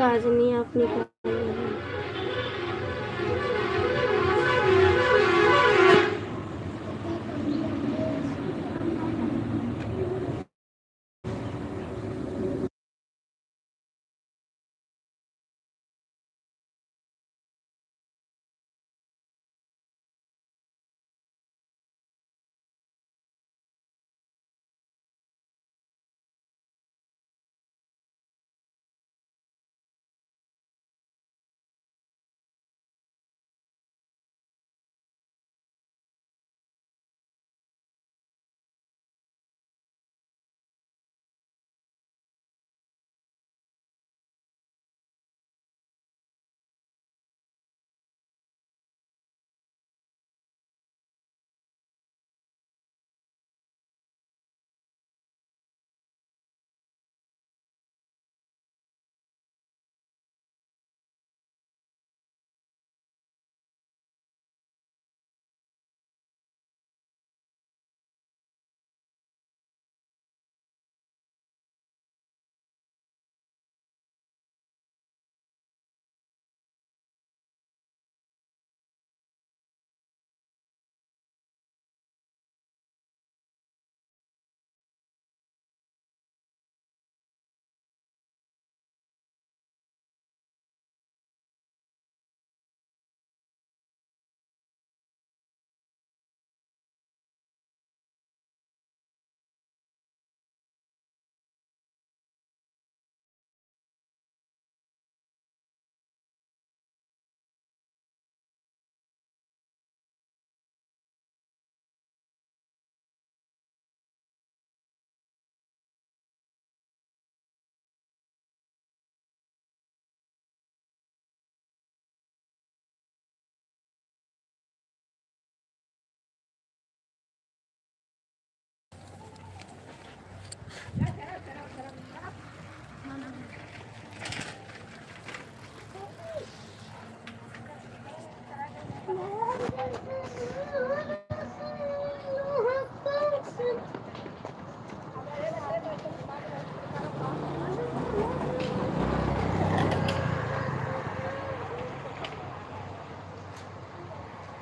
काज नहीं आप निकाले हैं।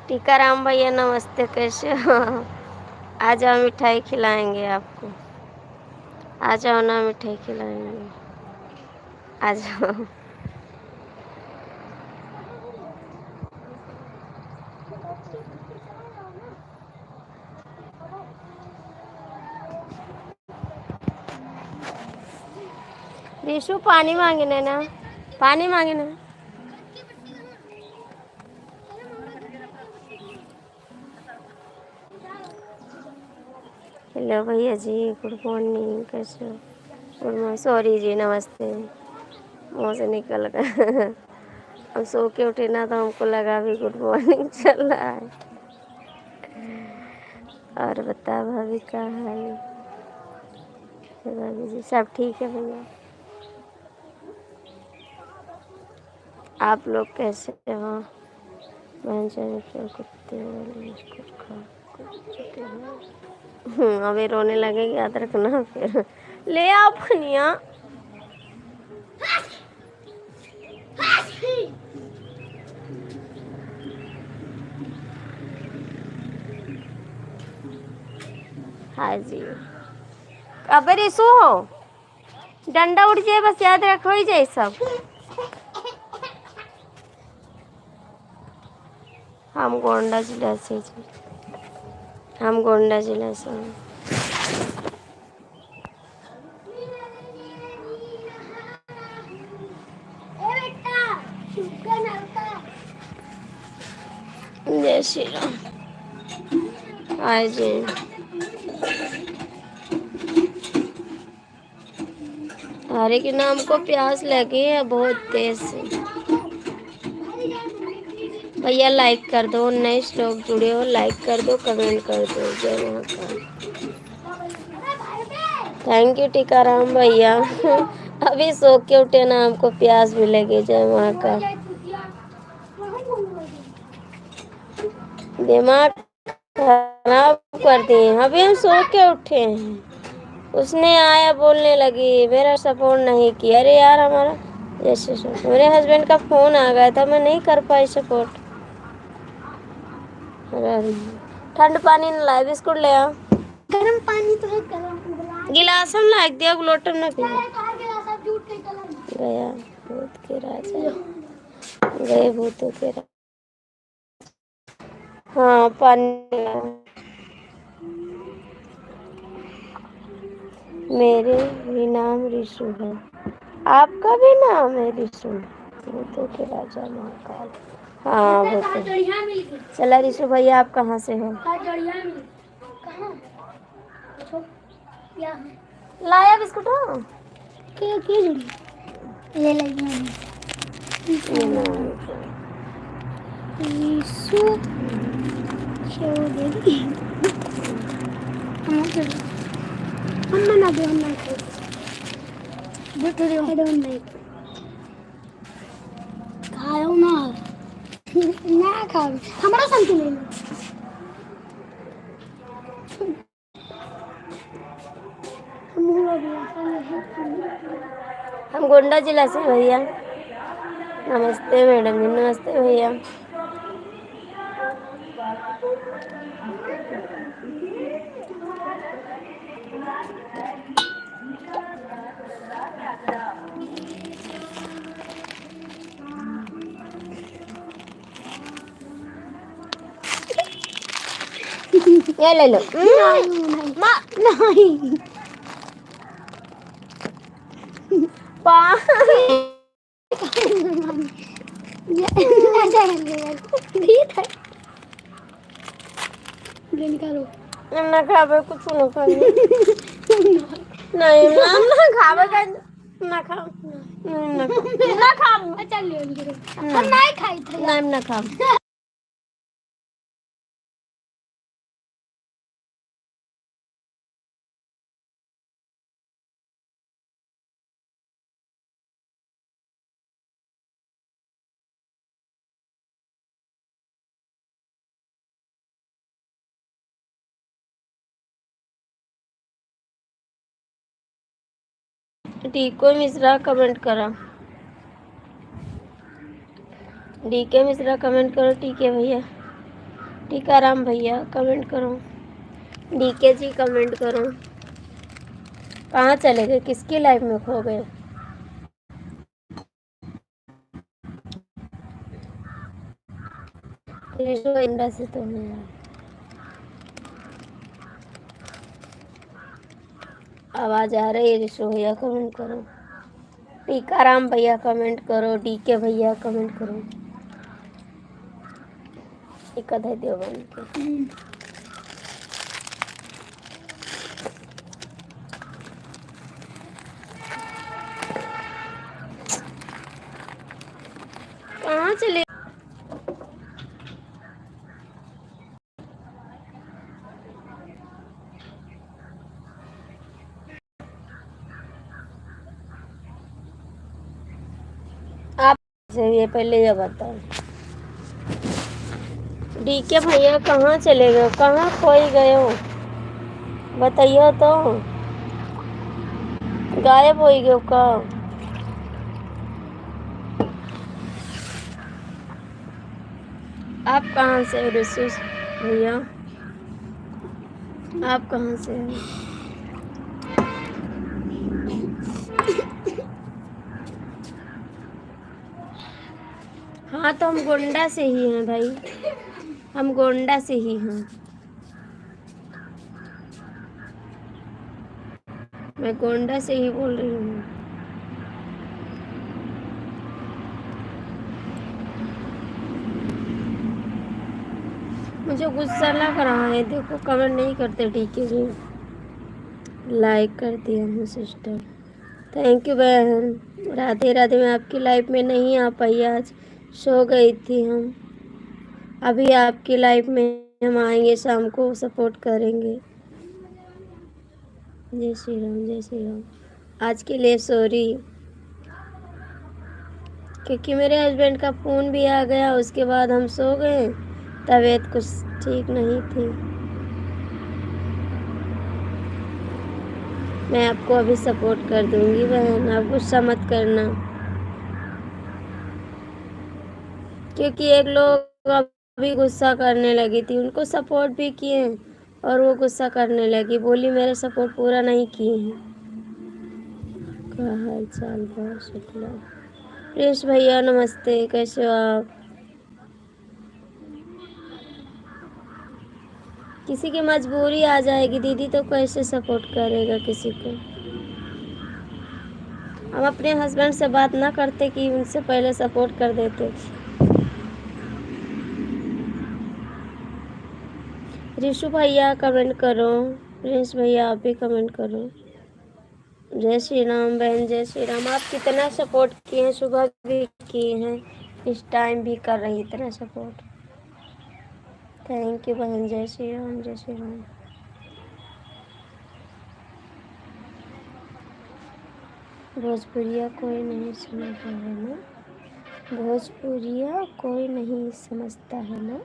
टीकाराम भैया नमस्ते, कैसे हो? आ जाओ, मिठाई खिलाएंगे आपको। आ जाओ ना, मिठाई खिलाएंगे। आ जाओ। ऋषु पानी मांगे ना, पानी मांगे ना। हेलो भैया जी, गुड मॉर्निंग, कैसे हो? गुड मॉर्निंग, सॉरी जी, नमस्ते। मुँह से निकल गया। हम सो के उठे ना तो हमको लगा भी गुड मॉर्निंग चल रहा है। और बता भाभी का हाल है? भाभी जी सब ठीक है भैया? आप लोग कैसे हो? बहन चले कुत्ते वाली कुछ खा चुके हैं। अभी रोने लगेगी, याद रखना फिर। ले आओ फनिया। हाँ जी, अब रिसु हो, डंडा उड़ जाए बस याद रखो ही जाए सब। हम गोंडा जिला से जी, हम गोंडा जिला से हैं। जय श्री राम। हाँ जी, हरे के नाम को प्यास लगी है बहुत तेज से। भैया लाइक कर दो, नए लोग जुड़े हो लाइक कर दो, कमेंट कर दो। जय महाकाल। थैंक यू टीकाराम भैया। अभी सो के उठे ना, हमको प्यास भी लगी। जय महाकाल। दिमाग खराब कर दिए, अभी हम सो के उठे हैं। उसने आया बोलने लगी, मेरा सपोर्ट नहीं किया। अरे यार, हमारा यस यस, मेरे हस्बैंड का फ़ोन आ गया था, मैं नहीं कर पाई सपोर्ट। अरे ठंड पानी न लाए, बिस्कुट ले आ। गर्म पानी तो है, गर्म गिलास हम लाग दिया, लोटम ना पी। गिलास आप झूठ के गया भूत के राजा, गए भूतों के राजा। हाँ पानी लाओ। मेरे भी नाम रिशु है, आपका भी नाम है रिशु, भूतों के राजा महाकाल। हाँ वो तो। चला रिशु भैया, आप कहाँ से हो? लाया बिस्कुट हो? ले ले ये नाम रिशु चौधरी। अम्मा ना दो, अम्मा को बेटो रे, आई डोंट लाइक खाओ ना ना खाओ, हमारा संग ले लो। हम गोंडा जिला से भैया। नमस्ते मैडम जी, नमस्ते भैया। ये ले लो। माँ नहीं ले निकालो। ना खावे कुछ ना खावे। नहीं ना खावे का ना खाओ, ना खाओ। अच्छा ले निकालो, हम नहीं खाई थे। नहीं ना खाओ। टीको मिश्रा कमेंट करा, डीके मिश्रा कमेंट करो, टीके भैया, टीकाराम भैया कमेंट करो, डीके जी कमेंट करो। कहाँ चले गए, किसकी लाइफ में खो गए? इंडा से तो नहीं है। आवाज आ रही है? रिशु भैया कमेंट करो, टीकाराम भैया कमेंट करो, डीके भैया कमेंट करो। एक है देवबंद के। कहाँ चले? आप से ये पहले ये बताओ, डीके भैया कहाँ चले गए, कहाँ खोई गए हो? बताइए तो, गायब हो गए का? आप कहाँ से हो रिशु भैया, आप कहाँ से हो? हाँ तो हम गोंडा से ही हैं भाई, हम गोंडा से ही हैं। मैं गोंडा से ही बोल रही हूँ। मुझे गुस्सा लग रहा है, देखो कमेंट नहीं करते, ठीक है जी। लाइक कर दिया हूँ सिस्टर, थैंक यू बहन। राधे राधे। मैं आपकी लाइफ में नहीं आ पाई आज, सो गई थी हम। अभी आपकी लाइफ में हम आएंगे, शाम को सपोर्ट करेंगे। जय श्री राम, जय श्री राम। आज के लिए सॉरी, क्योंकि मेरे हस्बैंड का फ़ोन भी आ गया, उसके बाद हम सो गए, तबीयत कुछ ठीक नहीं थी। मैं आपको अभी सपोर्ट कर दूंगी बहन, आप गुस्सा मत करना। क्योंकि एक लोग अभी गुस्सा करने लगी थी, उनको सपोर्ट भी किए और वो गुस्सा करने लगी, बोली मेरे सपोर्ट पूरा नहीं किए हैं। क्या हाल चाल? बहुत शुक्ला। प्रिंस भैया नमस्ते, कैसे हो आप? किसी की मजबूरी आ जाएगी दीदी तो कैसे सपोर्ट करेगा किसी को। हम अपने हस्बैंड से बात ना करते कि उनसे पहले सपोर्ट कर देते। ऋषु भैया कमेंट करो, प्रिंस भैया आप भी कमेंट करो। जय श्री राम बहन, जय श्री राम। आप कितना सपोर्ट किए हैं, सुबह भी किए हैं, इस टाइम भी कर रही इतना सपोर्ट। थैंक यू बहन, जय श्री राम, जय श्री राम। भोजपुरिया कोई नहीं समझता है ना, भोजपुरिया कोई नहीं समझता है ना।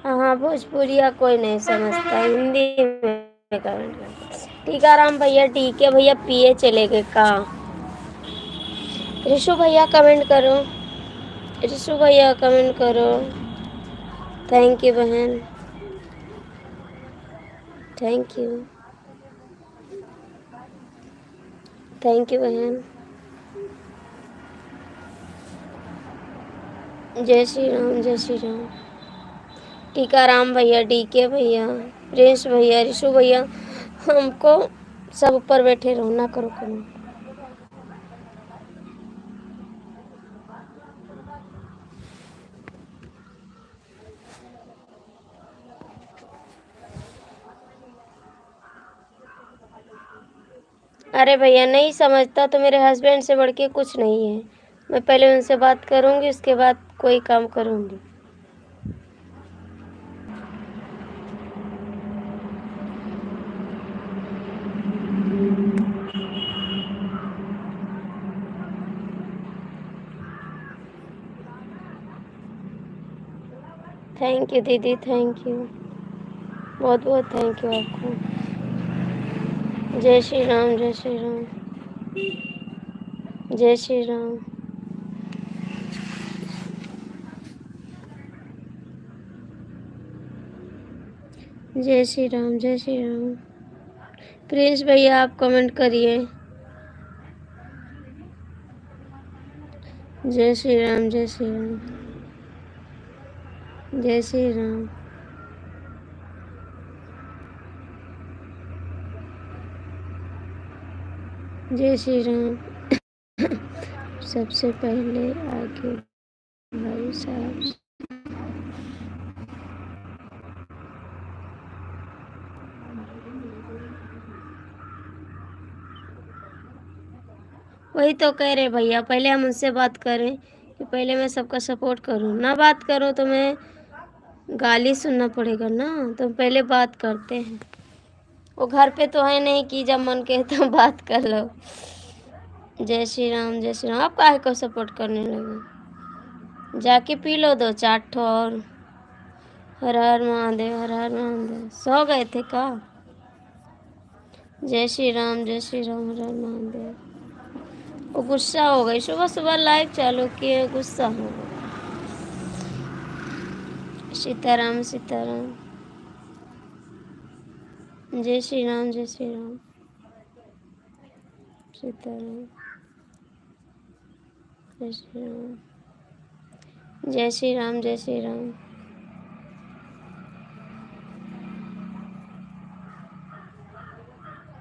हाँ, भोजपुरिया कोई नहीं समझता, हिंदी में कमेंट करते। टीकाराम भैया ठीक है भैया, पिए चले गए का। ऋषु भैया कमेंट करो, ऋषु भैया कमेंट करो। थैंक यू बहन, थैंक यू, थैंक यू बहन। जय श्री राम, जय श्री राम। टीकाराम भैया, डीके भैया, प्रिंस भैया, ऋषु भैया, हमको सब ऊपर बैठे रहो ना करो कमेंट। अरे भैया नहीं समझता तो मेरे हस्बैंड से बढ़ के कुछ नहीं है, मैं पहले उनसे बात करूंगी उसके बाद कोई काम करूंगी। थैंक यू दीदी, थैंक यू, बहुत बहुत थैंक यू आपको। जय श्री राम, जय श्री राम, जय श्री राम। जय श्री राम, जय श्री राम। प्रिंस भैया आप कमेंट करिए। जय श्री राम, जय श्री राम, जय श्री राम। जय श्री राम। सबसे पहले आगे भाई साहब। वही तो कह रहे भैया, पहले हम उनसे बात करें कि पहले मैं सबका सपोर्ट करूं, ना बात करूं तो मैं गाली सुनना पड़ेगा ना, तो पहले बात करते हैं। वो घर पे तो है नहीं कि जब मन के तो बात कर लो। जय श्री राम, जय श्री राम। आप काहे को सपोर्ट करने लगे? जाके पी लो दो चार ठो और। हर हर महादेव, हर हर महादेव। सो गए थे का? जय श्री राम, जय श्री राम, हर हर महादेव। वो गुस्सा हो गई, सुबह सुबह लाइव चालू किए, गुस्सा हो गई। सीताराम, सीताराम। जय श्री राम, जय श्री राम, सीताराम, जय श्री राम, जय श्री राम, जय श्री राम।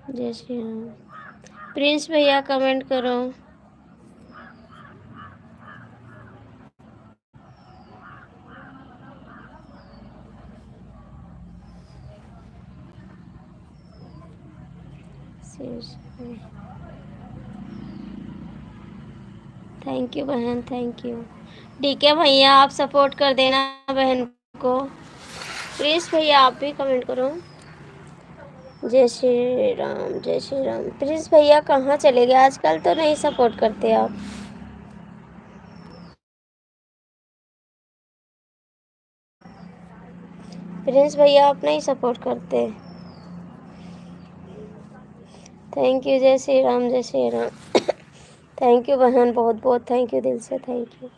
जय श्री राम। प्रिंस भैया कमेंट करो। थैंक यू बहन, थैंक यू। ठीक है भैया, आप सपोर्ट कर देना बहन को। प्लीज भैया आप भी कमेंट करो। जय श्री राम, जय श्री राम। प्लीज भैया कहाँ चले गए, आजकल तो नहीं सपोर्ट करते आप। प्रिंस भैया आप नहीं सपोर्ट करते। थैंक यू, जय श्री राम, जय श्री राम। थैंक यू बहन, बहुत बहुत थैंक यू, दिल से थैंक यू।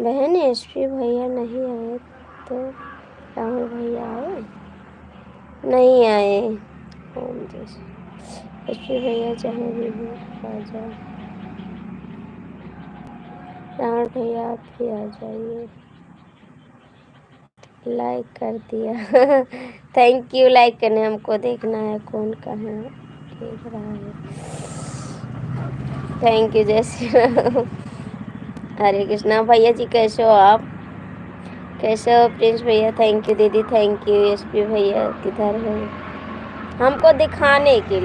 बहन एसपी भैया नहीं आए तो राहुल भैया आए? नहीं आए। ओम जैसे एसपी भैया जहाँ भी हो आ जाओ। राहुल भैया आप भी आ जाइए। लाइक कर दिया। Thank you. लाइक करने हमको देखना है कौन कहाँ देख रहा है। Thank you. जय श्री राम। हरे कृष्णा। भैया जी कैसे हो आप? कैसे हो प्रिंस भैया? थैंक यू दीदी। Thank you. एसपी भैया किधर है? हमको दिखाने के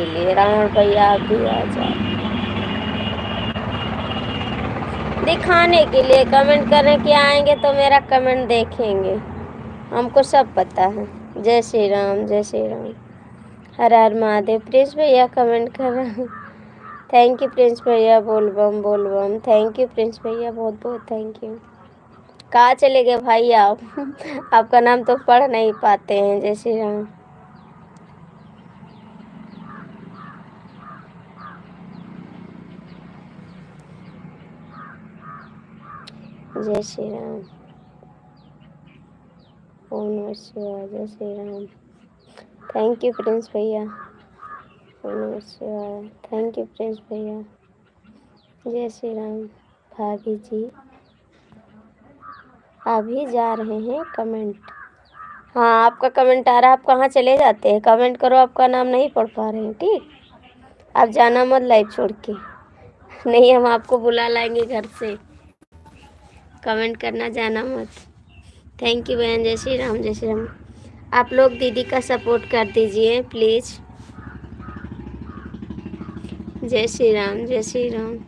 लिए राहुल भैया आप भी आ जाओ। दिखाने के लिए कमेंट करने के आएंगे तो मेरा कमेंट देखेंगे, हमको सब पता है। जय श्री राम। जय श्री राम। हर हर महादेव। प्रिंस भैया कमेंट कर रहा हूँ। थैंक यू प्रिंस भैया। बोल बम। थैंक यू प्रिंस भैया, बहुत बहुत थैंक यू। कहाँ चले गए भाई आप? आपका नाम तो पढ़ नहीं पाते हैं। जय श्री राम। जय श्री राम। ओम नमः शिवाय। जय Shri Ram. Thank you Prince भैया। ओम नमः शिवाय। थैंक यू प्रिंस भैया। जय श्री राम। भाभी जी अभी जा रहे हैं कमेंट। हाँ आपका कमेंट आ रहा है। आप कहाँ चले जाते हैं? कमेंट करो, आपका नाम नहीं पढ़ पा रहे हैं। ठीक, आप जाना मत लाइव छोड़ के। नहीं, हम आपको बुला लाएंगे घर से। कमेंट करना जाना मत। थैंक यू बहन। जय श्री राम। जय श्री राम। आप लोग दीदी का सपोर्ट कर दीजिए प्लीज़। जय श्री राम। जय श्री राम।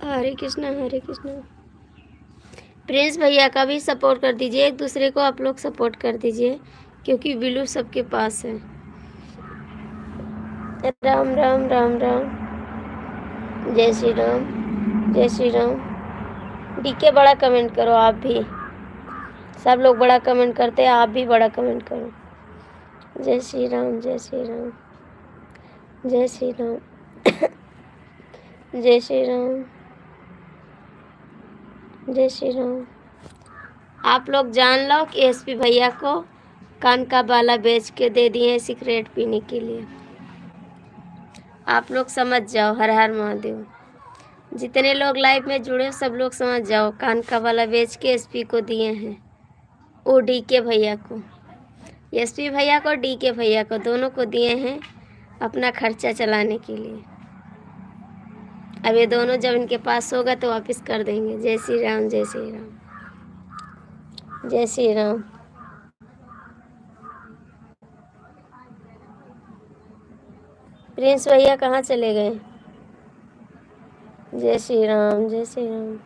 हरे कृष्णा। हरे कृष्णा। प्रिंस भैया का भी सपोर्ट कर दीजिए। एक दूसरे को आप लोग सपोर्ट कर दीजिए क्योंकि बिलू सबके पास है। राम राम राम राम। जय श्री राम। जय श्री राम। डीके बड़ा कमेंट करो आप भी। सब लोग बड़ा कमेंट करते हैं, आप भी बड़ा कमेंट करो। जय श्री राम। जय श्री राम। जय श्री राम। जय श्री राम। जय श्री राम। आप लोग जान लो कि एसपी भैया को कान का बाला बेच के दे दिए सिगरेट पीने के लिए। आप लोग समझ जाओ। हर हर महादेव। जितने लोग लाइव में जुड़े सब लोग समझ जाओ, कान का बाला बेच के एसपी को दिए हैं। ओ डीके भैया को, एसपी भैया को, डीके भैया को, दोनों को दिए हैं अपना खर्चा चलाने के लिए। अब ये दोनों जब इनके पास होगा तो वापस कर देंगे। जय श्री राम। जय श्री राम। जय श्री राम। प्रिंस भैया कहाँ चले गए? जय श्री राम। जय श्री राम।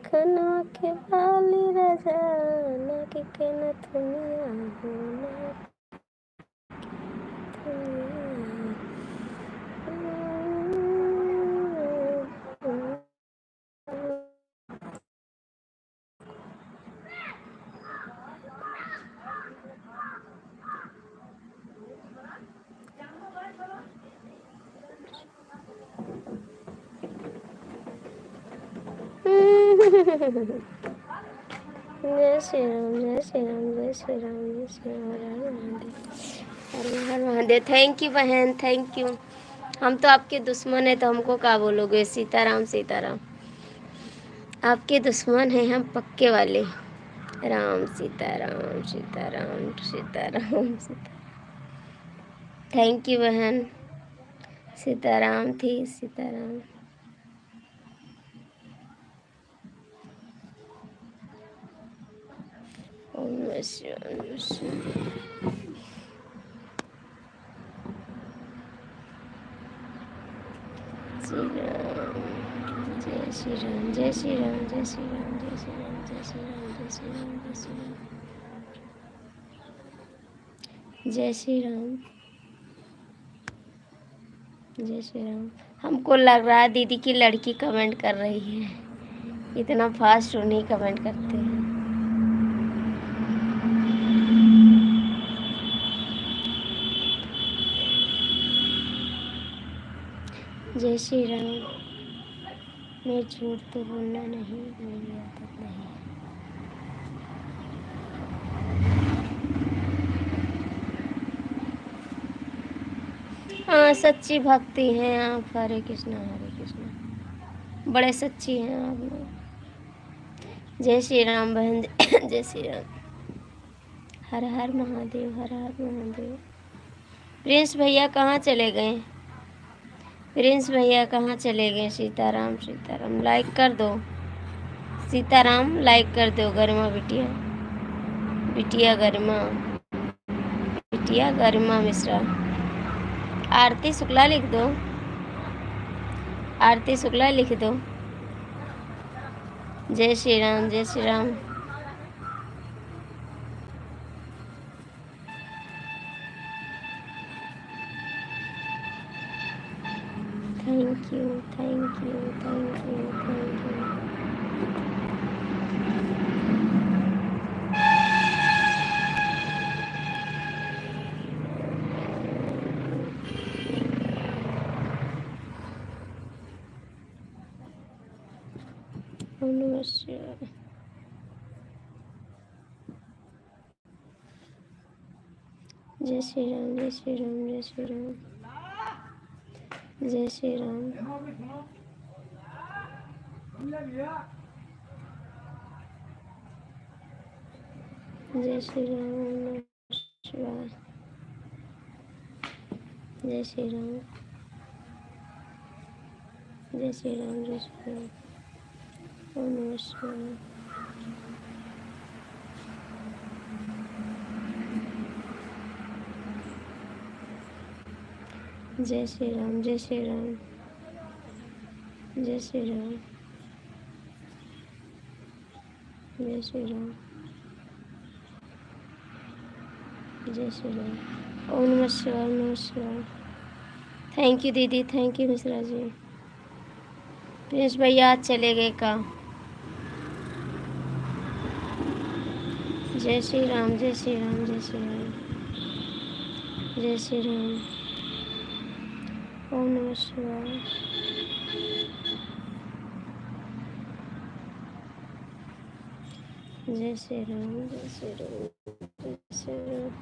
कनवा के बाली राजा नाक के नथुनिया हो नाक के जय श्री राम। जय श्री राम। जय श्री राम। जय श्री राम। हर हर महादेव। थैंक यू बहन। Thank you. हम तो आपके दुश्मन है तो हमको क्या बोलोगे? सीताराम सीताराम। आपके दुश्मन हैं हम पक्के वाले। राम सीताराम। सीताराम सीताराम सीता। थैंक यू बहन। सीताराम थी। सीताराम। ओम नमः शिवाय। नमः शिवाय। श्री राम। जय श्री राम। जय श्री राम। जय श्री राम। जय श्री राम। जय श्री राम। जय श्री राम। जय श्री राम। जय श्री राम। जय श्री राम। हमको लग रहा है दीदी की लड़की कमेंट कर रही है। इतना फास्ट नहीं कमेंट करते हैं। श्री राम। मैं झूठ तो बोलना नहीं, मेरी आदत नहीं। हाँ, सच्ची भक्ति हैं आप। हरे कृष्णा हरे कृष्णा। बड़े सच्ची हैं आप लोग। जय श्री राम बहन। जय श्री राम। हर हर महादेव, हर हर महादेव। प्रिंस भैया कहाँ चले गए? प्रिंस भैया कहाँ चले गए? सीताराम सीताराम। लाइक कर दो सीताराम, लाइक कर दो। गरिमा बिटिया, बिटिया गरिमा, बिटिया गरिमा मिश्रा। आरती शुक्ला लिख दो, आरती शुक्ला लिख दो। जय श्री राम, जय Shri Ram. Thank you thank you thank you thank you. नमस्कार। जय श्री राम, जय श्री राम, जय श्री राम, जय श्री राम। जय श्री राम। शिवाय। जय श्री राम, जय श्री राम, जय श्री राम। ओम नमः शिवाय। जय श्री राम, जय श्री राम, जय श्री राम, जय श्री राम, जय श्री राम। ओम नमः शिवाय, नमः शिवाय। थैंक यू दीदी, thank you Mishra ji. Prince भैया आज चले गए का? जय श्री राम, जय श्री राम, जय श्री राम, जय श्री राम। ओम नमः शिवाय। जय श्री राम, जय श्री राम, जय श्री राम।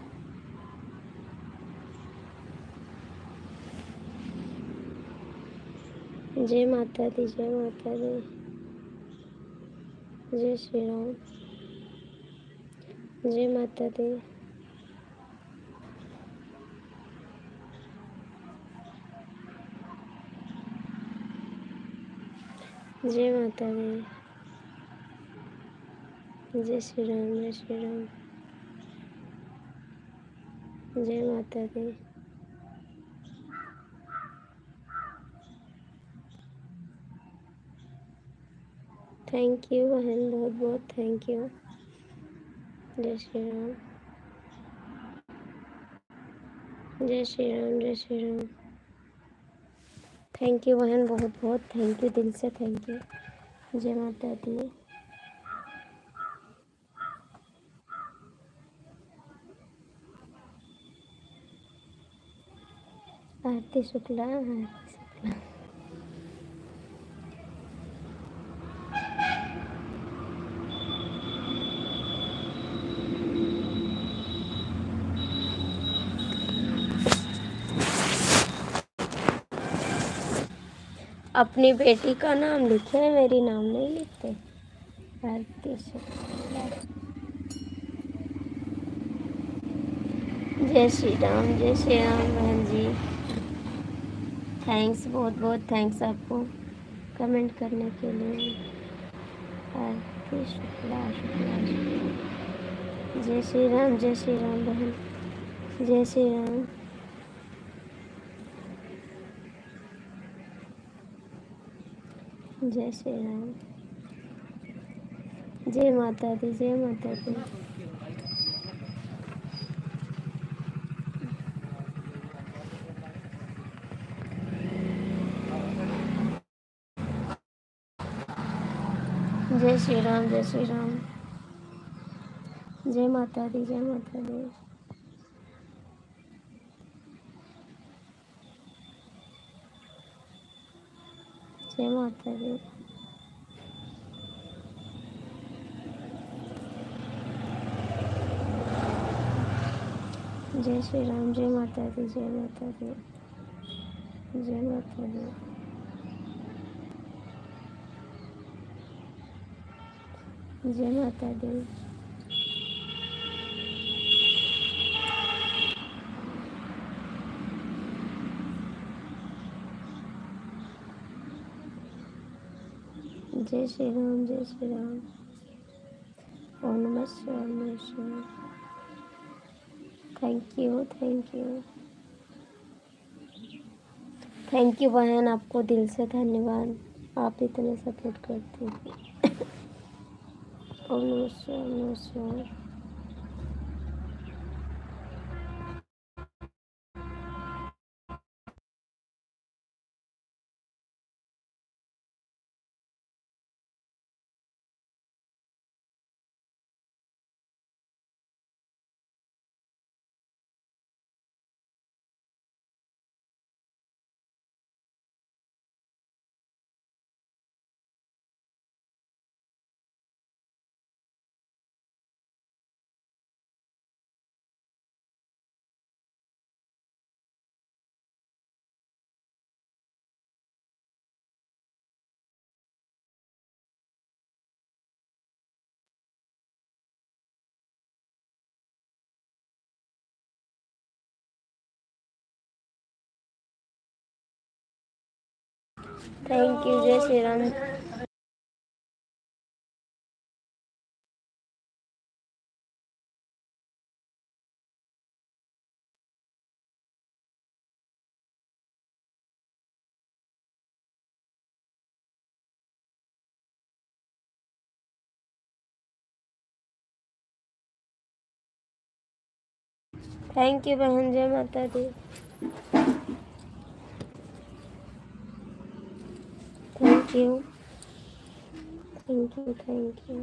जय माता दी, जय माता दी। जय श्री राम, जय माता दी। जय माता दी। जय श्री राम, जय श्री राम, जय माता दी। थैंक यू बहन, बहुत बहुत थैंक यू। जय श्री राम, जय श्री राम, जय श्री राम। थैंक यू बहन, बहुत बहुत थैंक यू, दिल से थैंक यू। जय माता दी। आरती शुक्ला, आरती शुक्ला। अपनी बेटी का नाम लिखे, मेरी नाम नहीं लिखते। आरती शुक्ला। जय श्री राम, जय श्री राम बहन जी। थैंक्स, बहुत बहुत थैंक्स आपको कमेंट करने के लिए। आरती शुक्ला, शुक्ला, शुक्ला। जय श्री राम, जय श्री राम बहन। जय श्री राम। जय श्री राम। जय माता दी, जय माता दी। जय श्री राम, जय श्री राम। जय माता दी, जय माता दी। जय माता दी। जय श्री राम। जय माता दी। जय माता दी। जय माता दी। जय माता दी। जय श्री राम। जय श्री राम। ओम नमः शिवाय। ओम नमः शिवाय। Thank you. Thank you. Thank you बहन, आपको दिल से धन्यवाद, आप इतने सपोर्ट करती हैं। ओम नमः शिवाय। ओम नमः शिवाय। Thank you. जय श्री राम। थैंक यू बहन। जय माता दी। Thank you. Thank you. Thank you.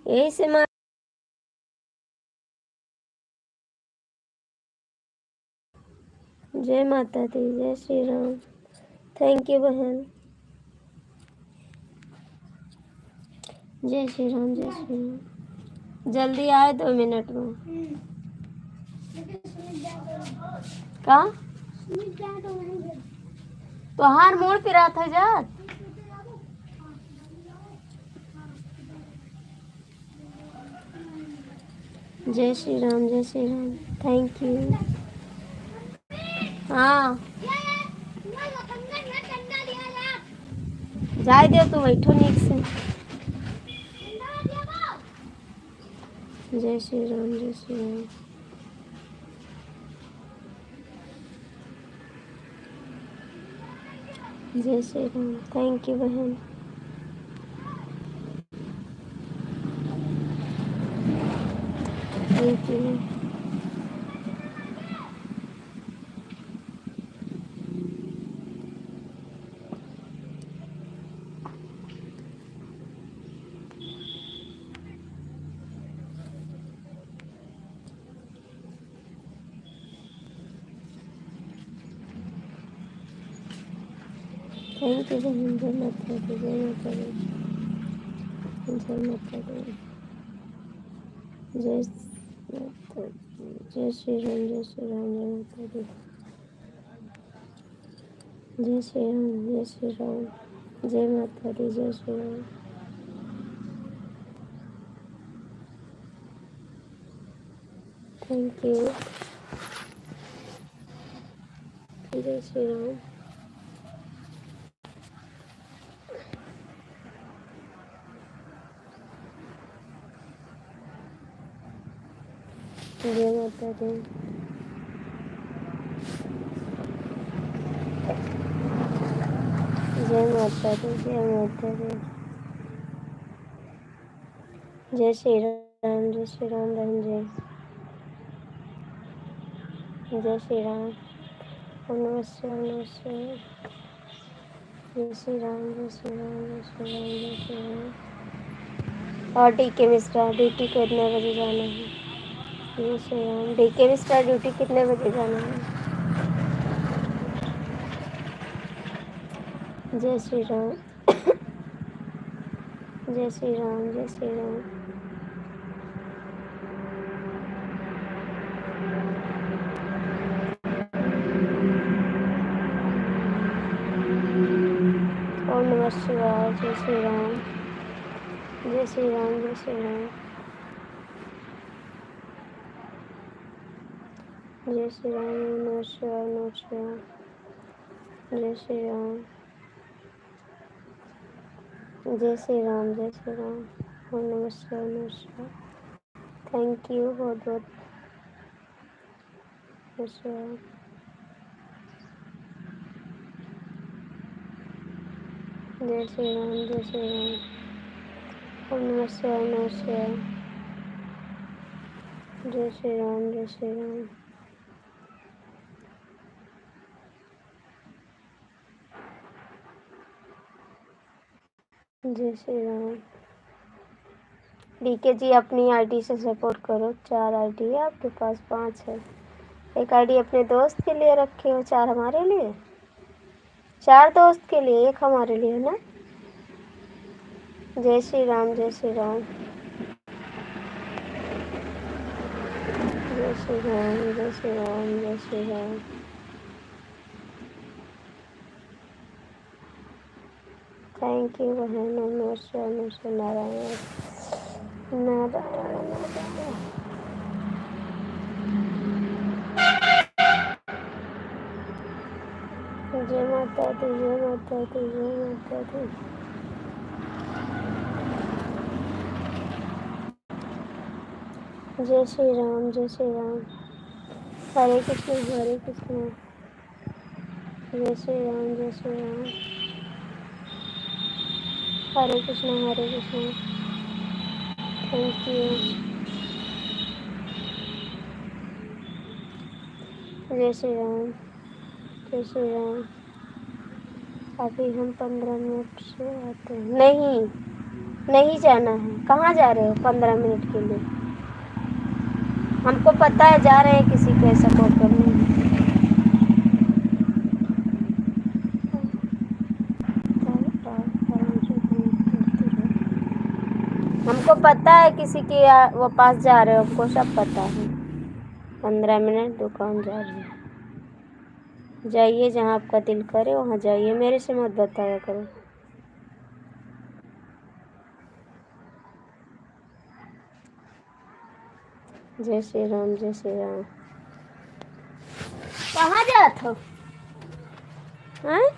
यही से माँ। जय माता दी। जय श्री राम। थैंक यू बहन। जय श्री राम। जय श्री राम। जल्दी आए 2 मिनट में। का तो हार मोड़ पे रहा था जात। जय श्री राम। जय श्री राम। Thank you. हाँ जाए दे तो बैठो नीक से। जय श्री राम। जय श्री राम। जय श्री राम। थैंक यू बहन। Thank you. थैंक यू बहन। जय माता दी। जय माता दी। जय माता दी। जय माता दी। जय श्री राम। जय श्री राम। जय माता दी। जय श्री राम। जय श्री राम। जय माता दी। जय श्री राम। Thank you. जय श्री राम। जय माता दी। जय माता दी। जय माता दी। जय श्री राम। जय श्री राम बहन। जय श्री राम। ओम नमः शिवाय। ओम नमः शिवाय। जय श्री राम। जय श्री राम। जय श्री राम। जय श्री राम। और DK मिश्रा, ड्यूटी कितने बजे जाना है? जय श्री राम। DK मिश्रा, ड्यूटी कितने बजे जाना है? जय श्री राम। जय श्री राम, जय श्री राम। ओम नमः शिवाय। जय श्री राम, जय श्री राम, जय श्री राम। जय श्री राम, ओम नमः शिवाय, नमः शिवाय। जय श्री राम, जय श्री राम, जय श्री राम। ओम नमः शिवाय, नमः शिवाय। थैंक यू बहुत बहुत। नमः शिवाय। जय श्री राम, जय श्री राम। ओम नमः शिवाय, नमः शिवाय। जय श्री राम, जय श्री राम। जय श्री राम। DK जी अपनी आईडी से सपोर्ट करो। 4 आईडी है आपके पास, 5 है। एक आईडी अपने दोस्त के लिए रखे हो, 4 हमारे लिए। 4 दोस्त के लिए, 1 हमारे लिए, है ना? जय श्री राम, जय श्री राम। जय श्री राम, जय श्री राम, जय श्री राम। थैंक यू बहन। नमस्कार, नमस्कार। नारायण नारायण नारायण। जय माता दी, जय माता दी, जय माता दी। जय श्री राम, जय श्री राम। हरे कृष्ण, हरे कृष्ण। जय श्री राम, जय श्री राम। हरे कृष्ण, हरे कृष्ण। Thank you. जय श्री राम, जय श्री राम। अभी हम 15 मिनट से आते हैं। नहीं, नहीं जाना है। कहाँ जा रहे हो 15 मिनट के लिए? हमको पता है जा रहे हैं किसी को सपोर्ट करने। हमको पता है किसी के वो पास जा रहे हो, हमको सब पता है। 15 मिनट दुकान जा रही है। जाइए जहाँ आपका दिल करे वहाँ जाइए, मेरे से मत बताया करो। जय श्री राम, जय श्री राम। कहाँ जात हो? हैं?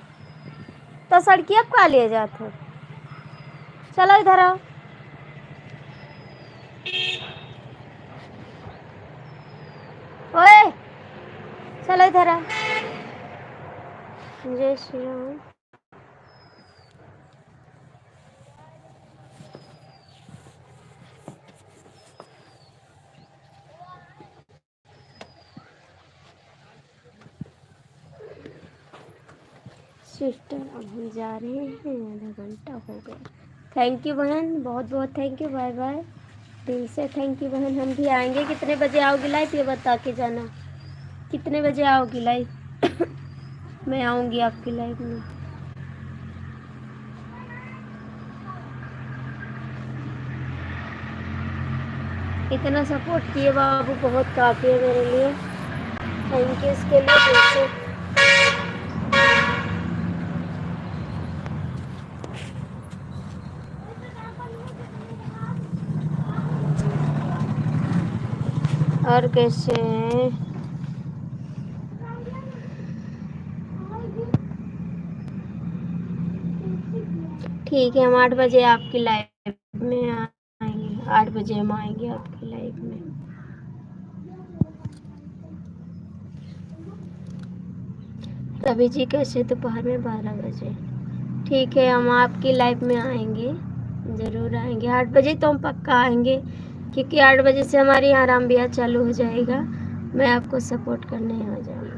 तो सड़किया का लिए जात हो? चलो इधर आओ। ओए चलो इधर आओ। जय श्री राम। सिस्टर अब हम जा रहे हैं, आधा घंटा हो गया। थैंक यू बहन, बहुत बहुत थैंक यू। Bye bye. दिल से थैंक यू बहन। हम भी आएंगे। कितने बजे आओगी लाइव ये बता के जाना। कितने बजे आओगी लाइव? मैं आऊँगी आपकी लाइव में। इतना सपोर्ट किए बाबू, बहुत काफ़ी है मेरे लिए। थैंक यू इसके लिए दिल से। और कैसे हैं? ठीक है, हम 8 बजे आपकी लाइव में आएंगे। 8 बजे हम आएंगे आपकी लाइव में। रवि जी कैसे? दोपहर में 12 बजे। ठीक है, हम आपकी लाइव में आएंगे, ज़रूर आएंगे। 8 बजे तो हम पक्का आएंगे, क्योंकि 8 बजे से हमारे यहाँ आराम बिया चालू हो जाएगा। मैं आपको सपोर्ट करने आ जाऊँगी।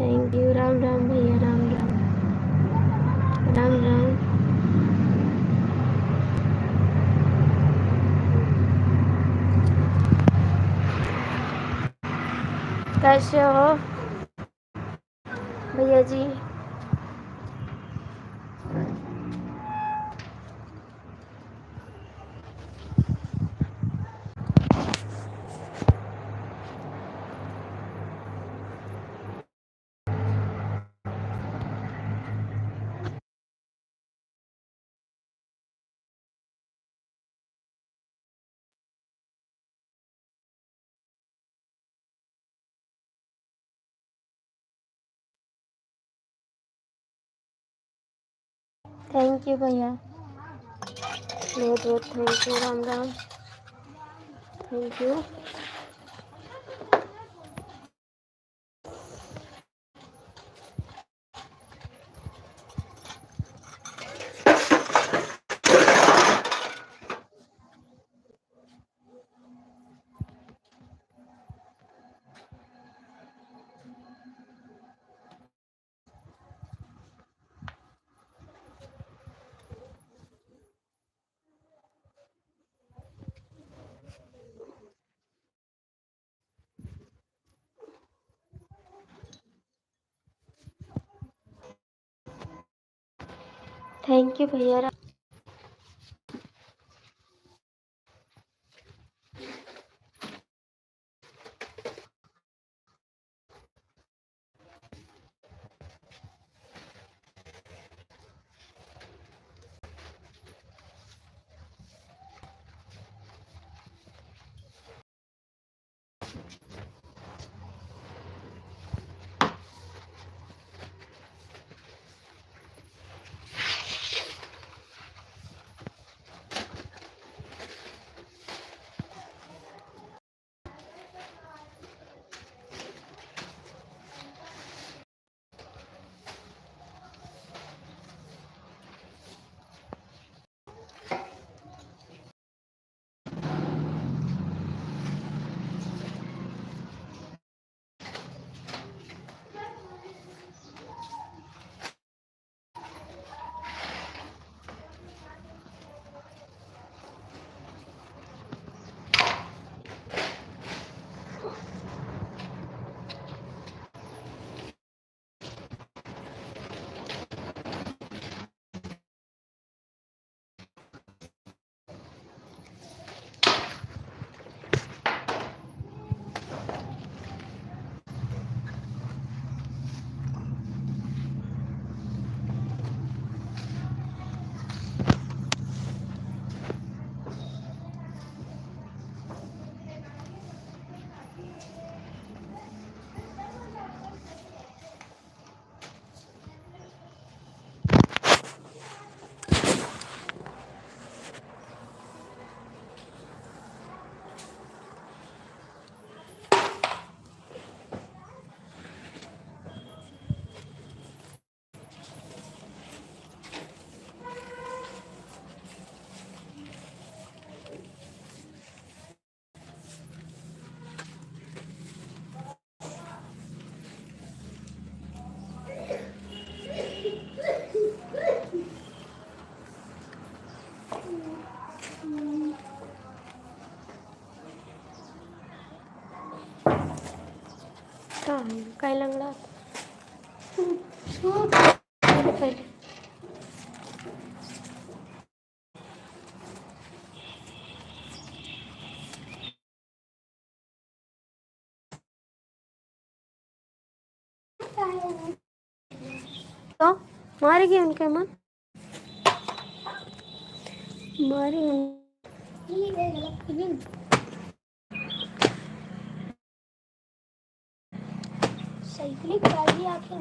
Thank you. राम राम भैया, राम राम। राम राम। कैसे हो भैया जी? थैंक यू भैया, बहुत बहुत thank you. Ram Ram. Thank you. Thank you भैया। काय लंगड़ा पहले तो मारेगी उनके मन, मारेगी। साइकिलिंग गाड़ी आके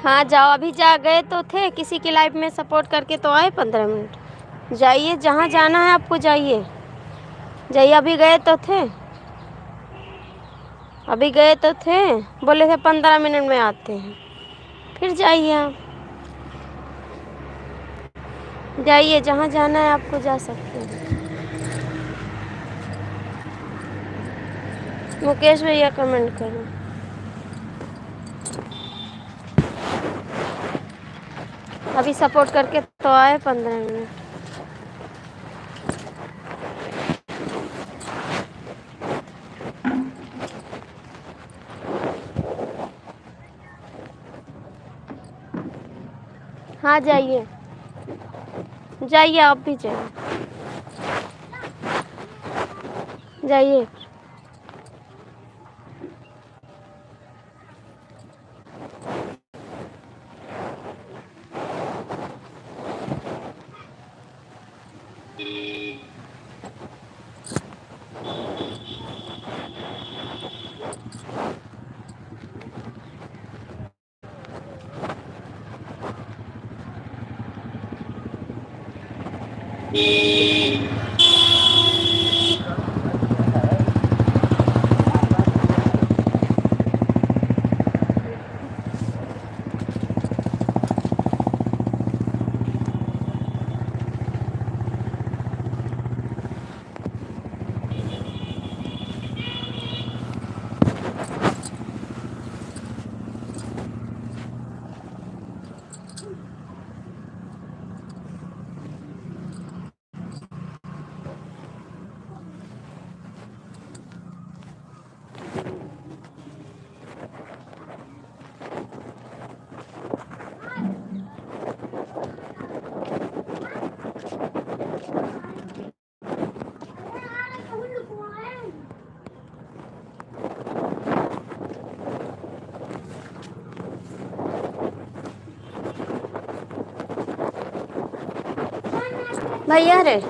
हाँ जाओ, अभी जा गए तो थे, किसी की लाइफ में सपोर्ट करके तो आए 15 मिनट। जाइए, जहाँ जाना है आपको जाइए, जाइए। अभी गए तो थे, अभी गए तो थे, बोले थे 15 मिनट में आते हैं। फिर जाइए आप, जाइए, जहाँ जाना है आपको जा सकते हैं। मुकेश भैया कमेंट करो। अभी सपोर्ट करके तो आए 15 मिनट। हाँ जाइए, जाइए, आप भी जाइए, जाइए। भैया रे।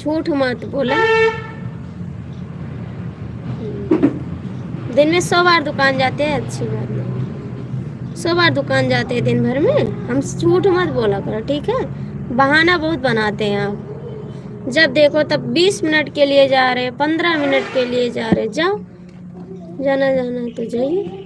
झूठ मत बोला। दिन में 100 बार दुकान जाते हैं, अच्छी बात नहीं। 100 बार दुकान जाते हैं दिन भर में, हम झूठ मत बोला करो, ठीक है। बहाना बहुत बनाते हैं आप। जब देखो तब 20 मिनट के लिए जा रहे, 15 मिनट के लिए जा रहे। जाओ, जाना जाना तो जाइए।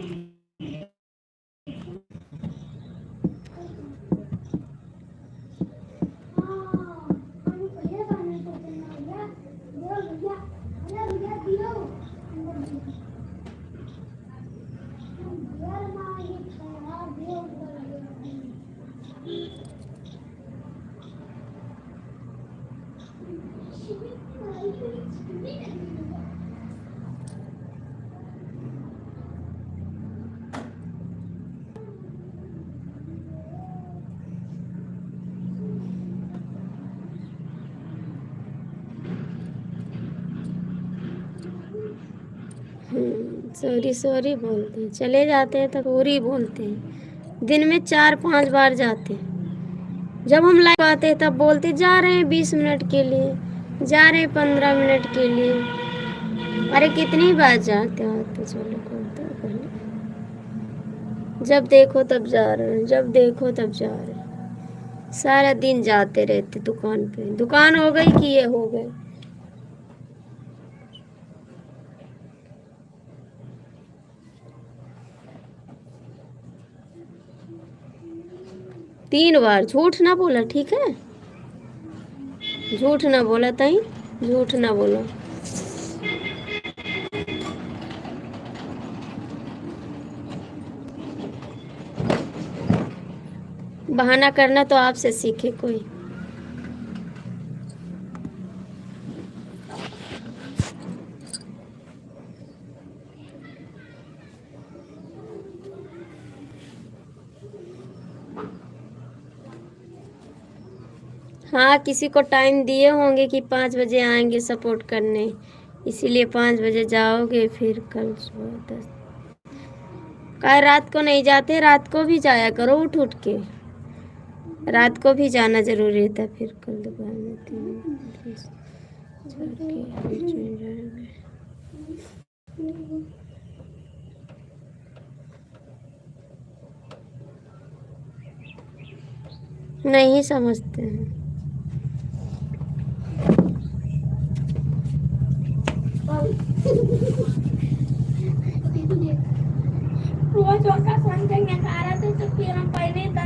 सॉरी सॉरी बोलते हैं, चले जाते हैं तो सॉरी बोलते हैं। दिन में 4-5 बार जाते हैं। जब हम लाइव आते हैं तब बोलते जा रहे हैं 20 मिनट के लिए, जा रहे हैं 15 मिनट के लिए। अरे कितनी बार जाते हो तो चलो करते हो पहले। जब देखो तब जा रहे हैं, जब देखो तब जा रहे हैं। सारा दिन जाते रहते दुकान पे। दुकान हो गई कि ये हो गए। तीन बार झूठ ना बोला, ठीक है। झूठ ना बोला ताई, झूठ ना बोला। बहाना करना तो आपसे सीखे कोई। हाँ, किसी को टाइम दिए होंगे कि 5 बजे आएंगे सपोर्ट करने, इसीलिए 5 बजे जाओगे। फिर कल सुबह 10 कल रात को नहीं जाते, रात को भी जाया करो उठ उठ के। रात को भी जाना जरूरी था। फिर कल दोपहर में 3 नहीं समझते हैं। रोज का संग खा रहा था तो फिर हम पहले था।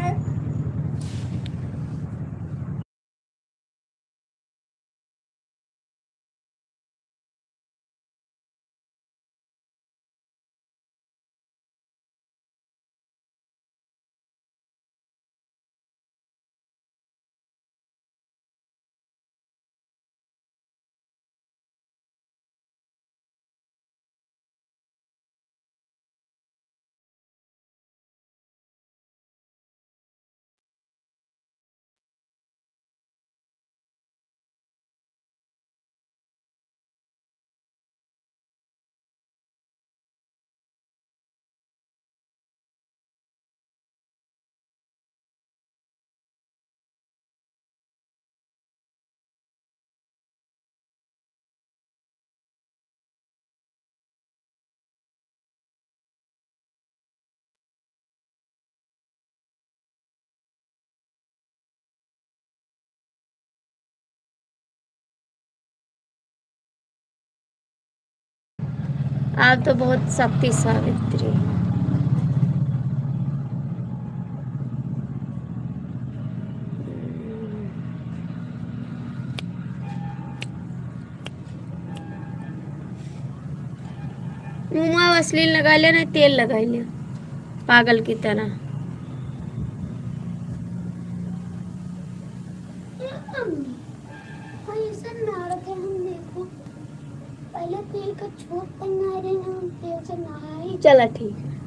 आप तो बहुत शक्ति सावित्री हैं। मुँह में वसलीन लगा लिया, नहीं तेल लगा लिया पागल की तरह। पहले तेल का छोट पहना रहे ना, तेल से नहाए। चला ठीक है।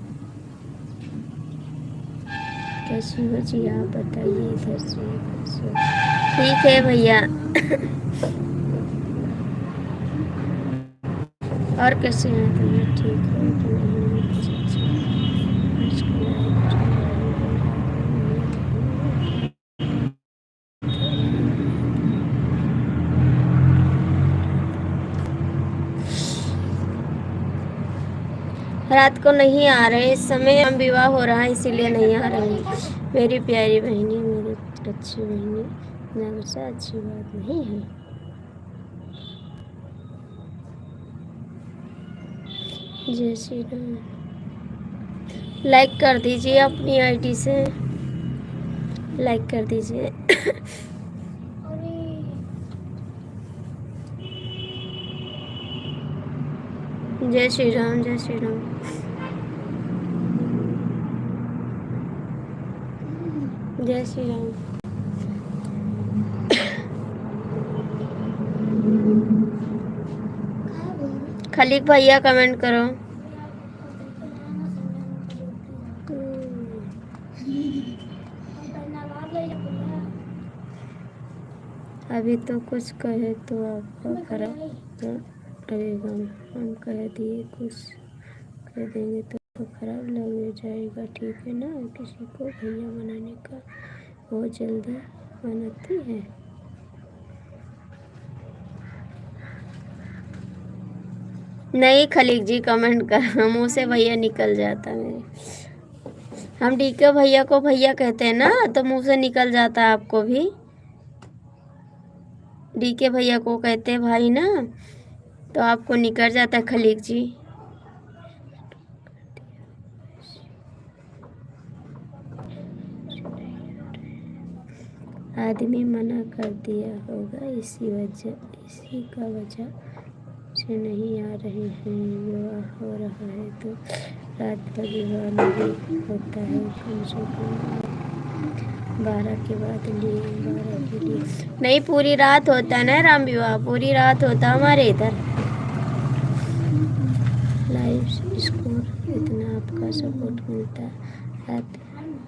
कैसी हो जी आप बताइए इधर से कैसे। ठीक है भैया। और कैसे हैं तुम? ठीक हो कि नहीं? रात को नहीं आ रहे, इस समय हम विवाह हो रहा है इसीलिए नहीं आ रहे हैं। मेरी प्यारी बहनी, मेरी अच्छी बहनी, इतना गुस्सा अच्छी बात नहीं है। जय श्री राम। लाइक कर दीजिए, अपनी आईडी से लाइक कर दीजिए। जय श्री राम, जय श्री राम। जय श्री राम। खलीक भैया कमेंट करो। अभी तो कुछ कहे तो आपका खराब लगेगा, हम कह दिए कुछ कह देंगे तो खराब लग जाएगा, ठीक है ना। किसी को भैया बनाने का बहुत जल्दी बनाती है। नहीं खलीक जी कमेंट कर, मुँह से भैया निकल जाता मेरे। हम डीके भैया को भैया कहते हैं ना, तो मुँह से निकल जाता है आपको भी। डीके भैया को कहते हैं भाई ना, तो आपको निकल जाता है खलीक जी। आदमी मना कर दिया होगा, इसी का वजह से नहीं आ रहे हैं। विवाह हो रहा है तो रात भर विवाह नहीं होता है, कम से कम 12 के बाद लिए 12 के लिए नहीं, पूरी रात होता है ना राम विवाह, पूरी रात होता है हमारे इधर। लाइव स्कोर इतना आपका सपोर्ट मिलता है, रात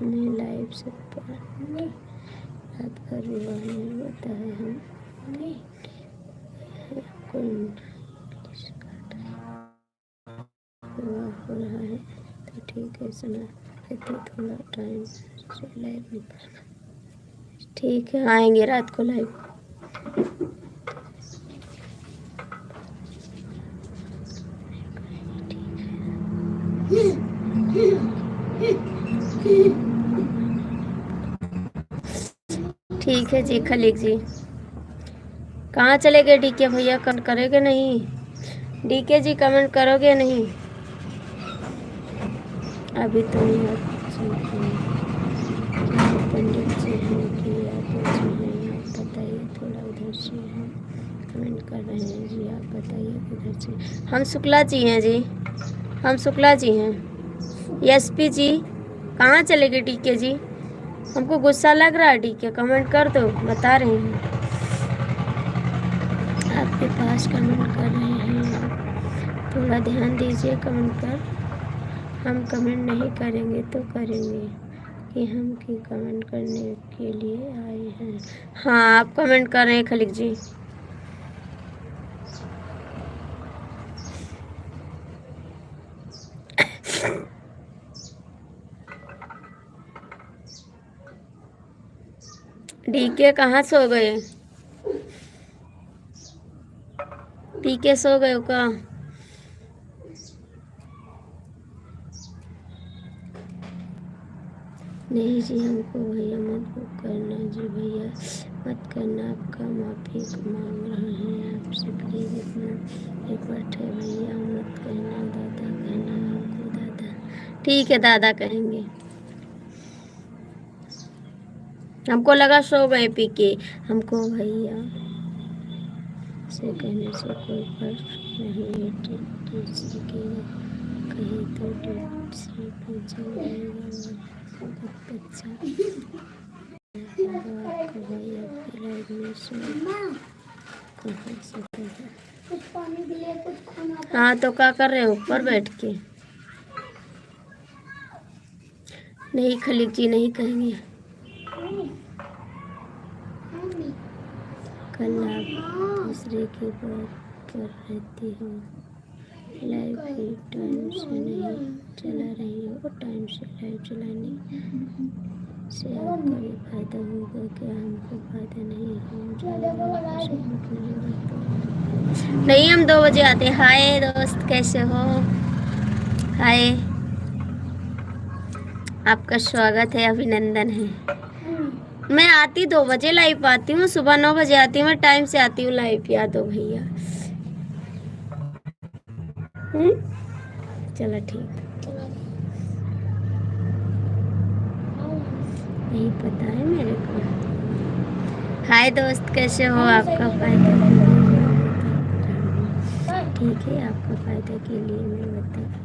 में लाइव सपोर्ट, रात भर विवाह नहीं होता है। हम विवाह हो रहा है तो ठीक है, सुना देते थोड़ा टाइम से लाइव निकलना। ठीक है, आएंगे रात को लाइव। ठीक है जी खलीक जी। कहाँ चले गए डीके भैया, कमेंट करोगे नहीं? डीके जी कमेंट करोगे नहीं? अभी तो नहीं। पंडित जी हैं कि यादव जी हैं, आप बताइए। थोड़ा उधर से हम कमेंट कर रहे हैं जी, आप बताइए उधर से। हम शुक्ला जी हैं जी, हम शुक्ला जी हैं। एसपी जी कहाँ चले गए डीके जी? हमको गुस्सा लग रहा है डीके, कमेंट कर दो, बता रहे हैं आपके पास कमेंट कर रहे हैं आप, थोड़ा ध्यान दीजिए कमेंट पर। हम कमेंट नहीं करेंगे तो करेंगे कि हम की कमेंट करने के लिए आए हैं। हाँ आप कमेंट कर रहे हैं खलीक जी। डीके कहाँ सो गए? डीके सो गए का? नहीं जी, हमको भैया मत करना जी, भैया मत करना, आपका माफ़ी मांग रहे हैं आपसे, प्लीज़ इतना एक बार है भैया मत कहना, दादा कहना हमको, दादा। ठीक है दादा कहेंगे। हमको लगा सो गए पी के, हमको भैया से कहने से कोई फर्क नहीं है, किसी के कहीं तो से पूछा जाएगा बच्चा आपको भैया की लाइफ में सो कहाँ से कहा। हाँ तो क्या कर रहे हो ऊपर बैठ के? नहीं खलीक जी नहीं कहेंगे। कल आप दूसरे की बात कर रहती हो, लाइव भी टाइम से नहीं चला रही हो, टाइम से लाइव चलाने से आपका भी फायदा होगा क्या? हमको फायदा नहीं हो जाएगा, सपोर्ट मिलेगा तो। नहीं हम 2 बजे आते। हाय दोस्त कैसे हो? हाय, आपका स्वागत है, अभिनंदन है। मैं आती 2 बजे लाइव आती हूँ, सुबह 9 बजे आती हूँ, मैं टाइम से आती हूँ लाइव, याद हो भैया। चलो ठीक, यही पता है मेरे को। हाय दोस्त, कैसे हो? आपका फायदा के लिए मैं बता रहा हूँ। ठीक है, आपका फायदा के लिए मैं बता रहा हूँ।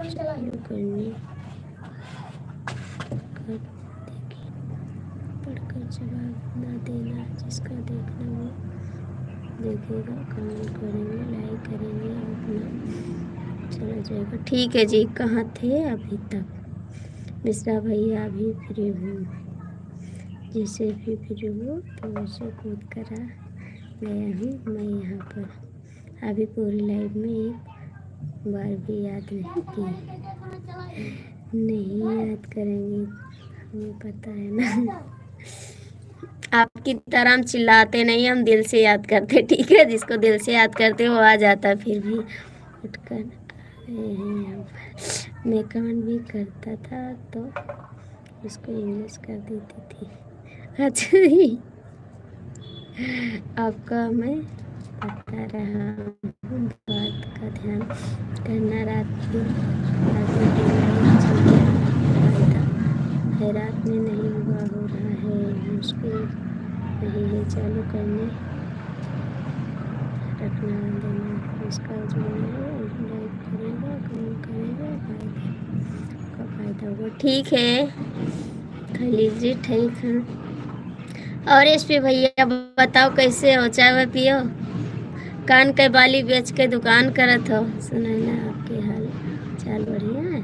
चालू करने का देखिए, पढ़कर जवाब ना देना, जिसका देखना वो देखेगा, कमेंट करेंगे, लाइक करेंगे, अपना चला जाएगा। ठीक है जी, कहाँ थे अभी तक? मिश्रा भैया, अभी फ्री हूँ, जैसे भी फ्री हो तो वैसे कूद कर आ गया हूँ मैं यहाँ पर। अभी पूरी लाइफ में एक बार भी याद नहीं की। नहीं याद करेंगे, हमें पता है ना। आपकी तरह हम चिल्लाते नहीं, हम दिल से याद करते, ठीक है? जिसको दिल से याद करते वो आ जाता। फिर भी उठकर आ गए हैं यहाँ पर। मैं कमेंट भी करता था तो उसको इंग्लिश कर देती थी। अच्छा जी, आपका मैं बता रहा हूँ, बात का ध्यान करना। रात दिन फायदा है, रात में नहीं हुआ, हो रहा है, मुश्किल नहीं है, चालू करने रखना देना, इसका जुड़ना है, लाइक करेगा, कमेंट करेगा, फायदा का फायदा होगा। ठीक है, खलील जी, ठीक है। और इस पे भैया बताओ कैसे हो? चाय वाय पियो? कान के बाली बेच के दुकान करत हो? सुना ना, आपके हाल चाल बढ़िया है?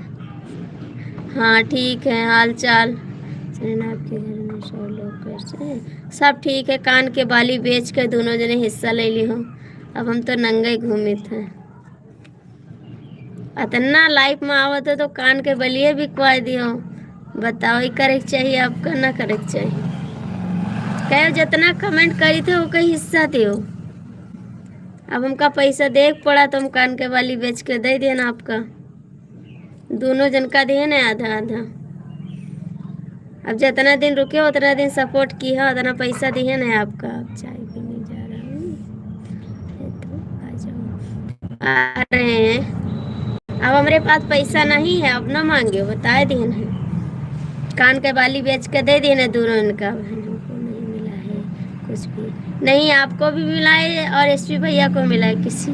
हाँ ठीक है, हाल चाल सुना। आपके घर में सब लोग कैसे हैं? सब ठीक है। कान के बाली बेच के दोनों जने हिस्सा ले ली हो। अब हम तो नंगे घूमे थे। इतना लाइफ में आवत है तो कान के बलिए बिकवा दियो। बताओ, ये करे के चाहिए आपका, ना करे के चाहिए? कहो जितना कमेंट करी थे वो कहीं हिस्सा दो। अब हमका पैसा दे पड़ा तो हम कान के बाली बेच के दे देना आपका। दोनों जन का दिए ना, आधा आधा। अब जितना दिन रुके उतना दिन सपोर्ट किया, उतना पैसा दिए ना आपका। अब चाय पीने जा रहा हूँ, तो आ जाओ। आ रहे हैं। अब हमारे पास पैसा नहीं है, अब ना मांगे, बताए दिन है। कान के बाली बेच के दे दिए ना दोनों इनका। बहनों को नहीं मिला है कुछ भी नहीं, आपको भी मिला है और एसपी भैया को मिला है। किसी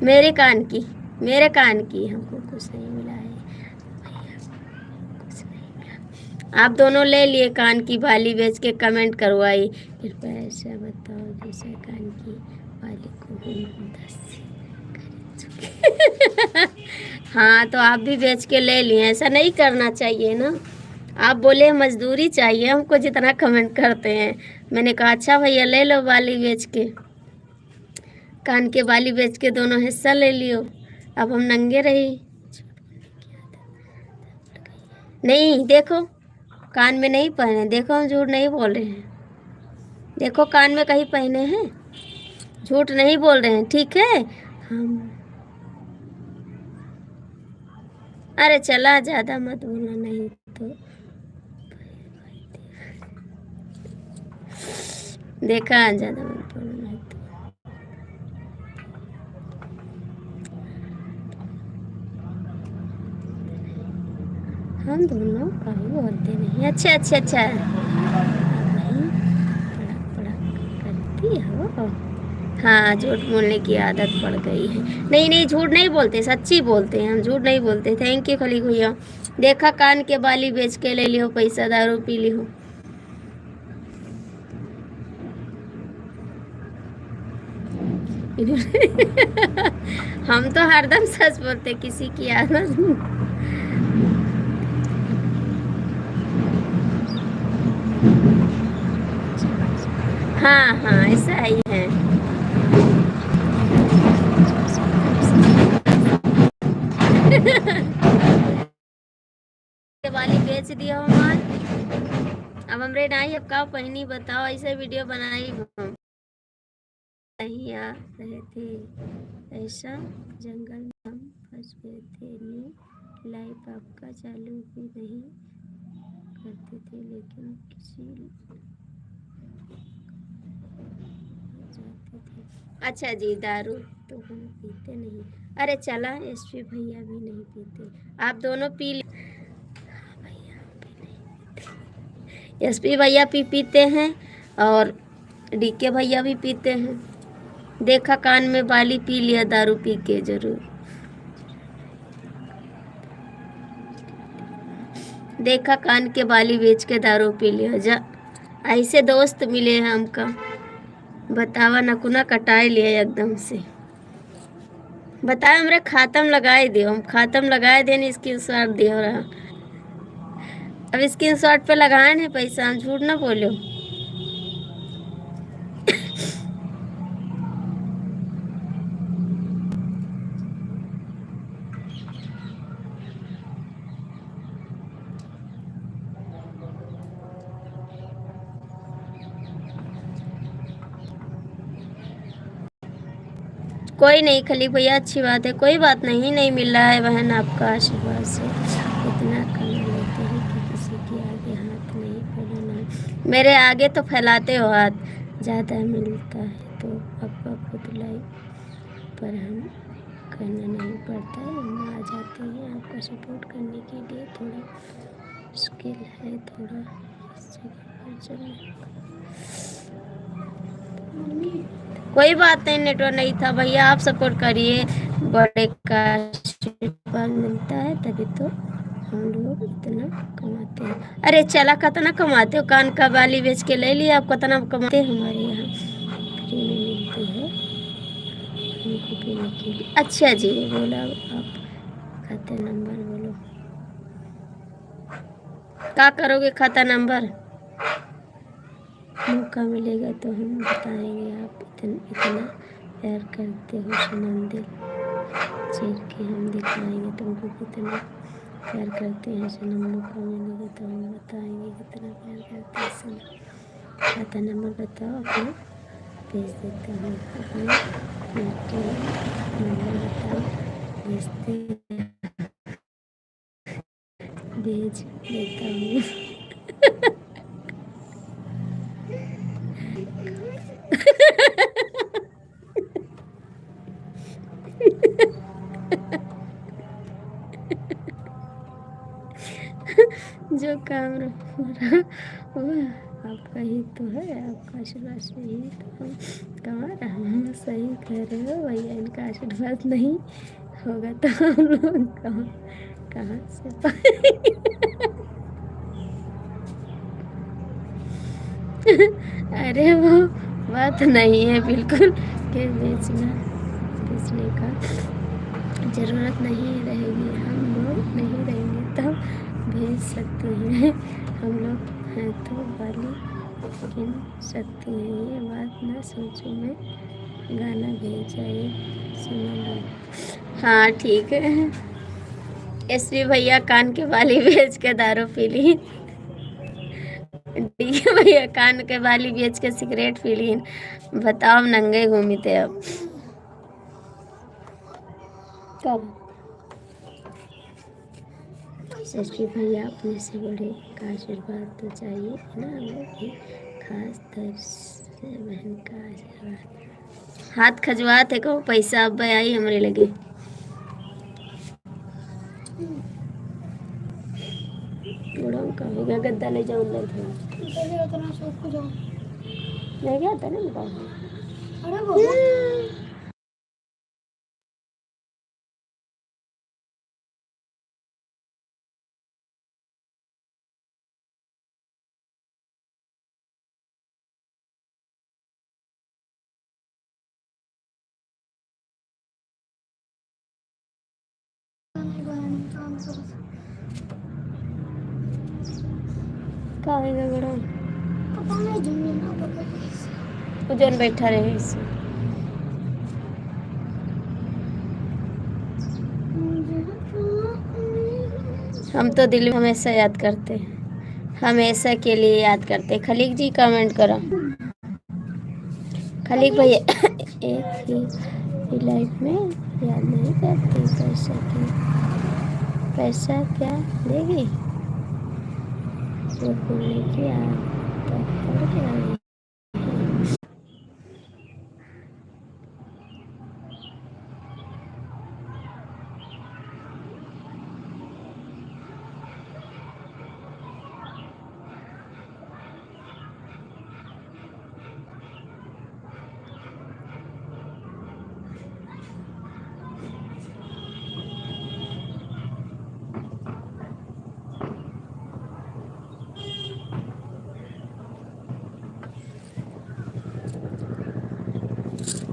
मेरे कान की हमको कुछ नहीं मिला है भैया, कुछ नहीं मिला। आप दोनों ले लिए कान की बाली बेच के, कमेंट करवाई। फिर पैसा बताओ, जैसा कान की बाली को हम 10 हाँ, तो आप भी बेच के ले लिए। ऐसा नहीं करना चाहिए ना। आप बोले मजदूरी चाहिए हमको, जितना कमेंट करते हैं। मैंने कहा अच्छा भैया ले लो, बाली बेच के, कान के बाली बेच के दोनों हिस्सा ले लियो। अब हम नंगे रही। नहीं, देखो कान में नहीं पहने, देखो हम झूठ नहीं बोल रहे हैं। देखो कान में कहीं पहने हैं, झूठ नहीं बोल रहे हैं, ठीक है? हम अरे चला, ज़्यादा मत बोलना, नहीं तो देखा, ज़्यादा मत बोलना है तो। हम दोनों कभी बोलते नहीं। अच्छा अच्छा अच्छा, नहीं पड़ा पड़ा करती हो। हाँ, झूठ बोलने की आदत पड़ गई है। नहीं नहीं, झूठ नहीं बोलते, सच्ची बोलते हैं हम, झूठ नहीं बोलते। थैंक यू खली भैया। देखा, कान के बाली बेच के ले लियो, पैसा दारू पी लियो। हम तो हरदम सच बोलते, किसी की आदत। हाँ हाँ, ऐसा ही है। वाली बेच दिया हमार। अब हमरे नहीं, अब का पहनी बताओ, ऐसे वीडियो बनाई हम। नहीं आ रहे थे, ऐसा जंगल में हम फंस गए थे। नी लाइफ आपका चालू भी नहीं करते थे, लेकिन किसी जाते थे। अच्छा जी, दारू तो हम पीते नहीं। अरे चला, एसपी भैया भी नहीं पीते, आप दोनों पी ले। एसपी भैया पीते हैं और डीके भैया भी पीते हैं। देखा कान में बाली पी लिया दारू पी के जरूर। देखा कान के बाली बेच के दारू पी लिया। जा ऐसे दोस्त मिले हैं हमका, बतावा नकुना कटाई लिया एकदम से। बताया हमरे खातम लगाए दियो, हम खातम लगाए देने स्क्रीन शॉट दियो रहा। अब स्क्रीन शॉट पे लगाए हैं पैसा, हम झूठ ना बोलो। कोई नहीं खली भैया, अच्छी बात है, कोई बात नहीं, नहीं मिल रहा है बहन आपका आशीर्वाद से। इतना कमा लेते हैं कि किसी के आगे हाथ नहीं फैलाना। मेरे आगे तो फैलाते हो हाथ, ज़्यादा मिलता है तो अपा पुतलाई पर हम करना नहीं पड़ता है, हम आ जाते हैं आपका सपोर्ट करने के लिए। थोड़ा मुश्किल है, थोड़ा इस जगह पर चलना। कोई बात नहीं, नेटवर्क नहीं था भैया, आप सपोर्ट करिए, बड़े का आशीर्वाद मिलता है तभी तो हम लोग इतना कमाते हैं। अरे चला, कितना कमाते हो, कान का बाली बेच के ले लिया, आप कितना कमाते हैं। हमारे यहाँ फ्री में मिलती है हमको पीने के लिए। अच्छा जी, बोला आप खाता नंबर बोलो, क्या करोगे खाता नंबर? मौका मिलेगा तो हम बताएंगे। आप इतना प्यार करते हो सनम, दिल चीर के हम दिखाएंगे तुमको कितना प्यार करते हैं सनम। मौका मिलेगा तो हम बताएंगे कितना प्यार करते हैं सनम। खाता नंबर बताओ अपना, भेज देता हूँ। अपना नंबर बताओ, भेजते भेज देता हूँ। जो काम हो रहा वो आपका ही तो है, आपका आशीर्वाद से ही तो हम कमा रहे हैं। सही कह रहे हो भैया, इनका आशीर्वाद नहीं होगा तो हम लोग कहाँ से पाएंगे। अरे वो बात नहीं है बिल्कुल कि बेचने का ज़रूरत नहीं रहेगी, हम लोग नहीं रहेंगे तब भेज सकते हैं। हम लोग हैं तो बाली गिन सकते हैं, ये बात ना सोचो, मैं गाना भेजा ये सुना लो। हाँ ठीक है, एसपी भैया कान के बाली बेच के दारू पी ली, डीके भैया कान के बाली बेच के सिगरेट पी ली। बताओ हम नंगे घूमी थे अब कब। एसपी भैया अपने से बड़े का आशीर्वाद तो चाहिए ना, वो भी खास तर से बहन का आशीर्वाद। हाथ खजवात है कहो पैसा अब आई हमारे लगे। कहेगा गद्दा ले जाओ अंदर ले गया था ना बताओ। कहेगा गड़ा उजन बैठा रहे इसे। हम तो दिल में हमेशा याद करते हैं, हमेशा के लिए याद करते हैं। खलीक जी कमेंट करो, खलीक भैया एक ही लाइफ में याद नहीं करती पैसा की। पैसा क्या देगी जो भूलने की आदत पड़ गई।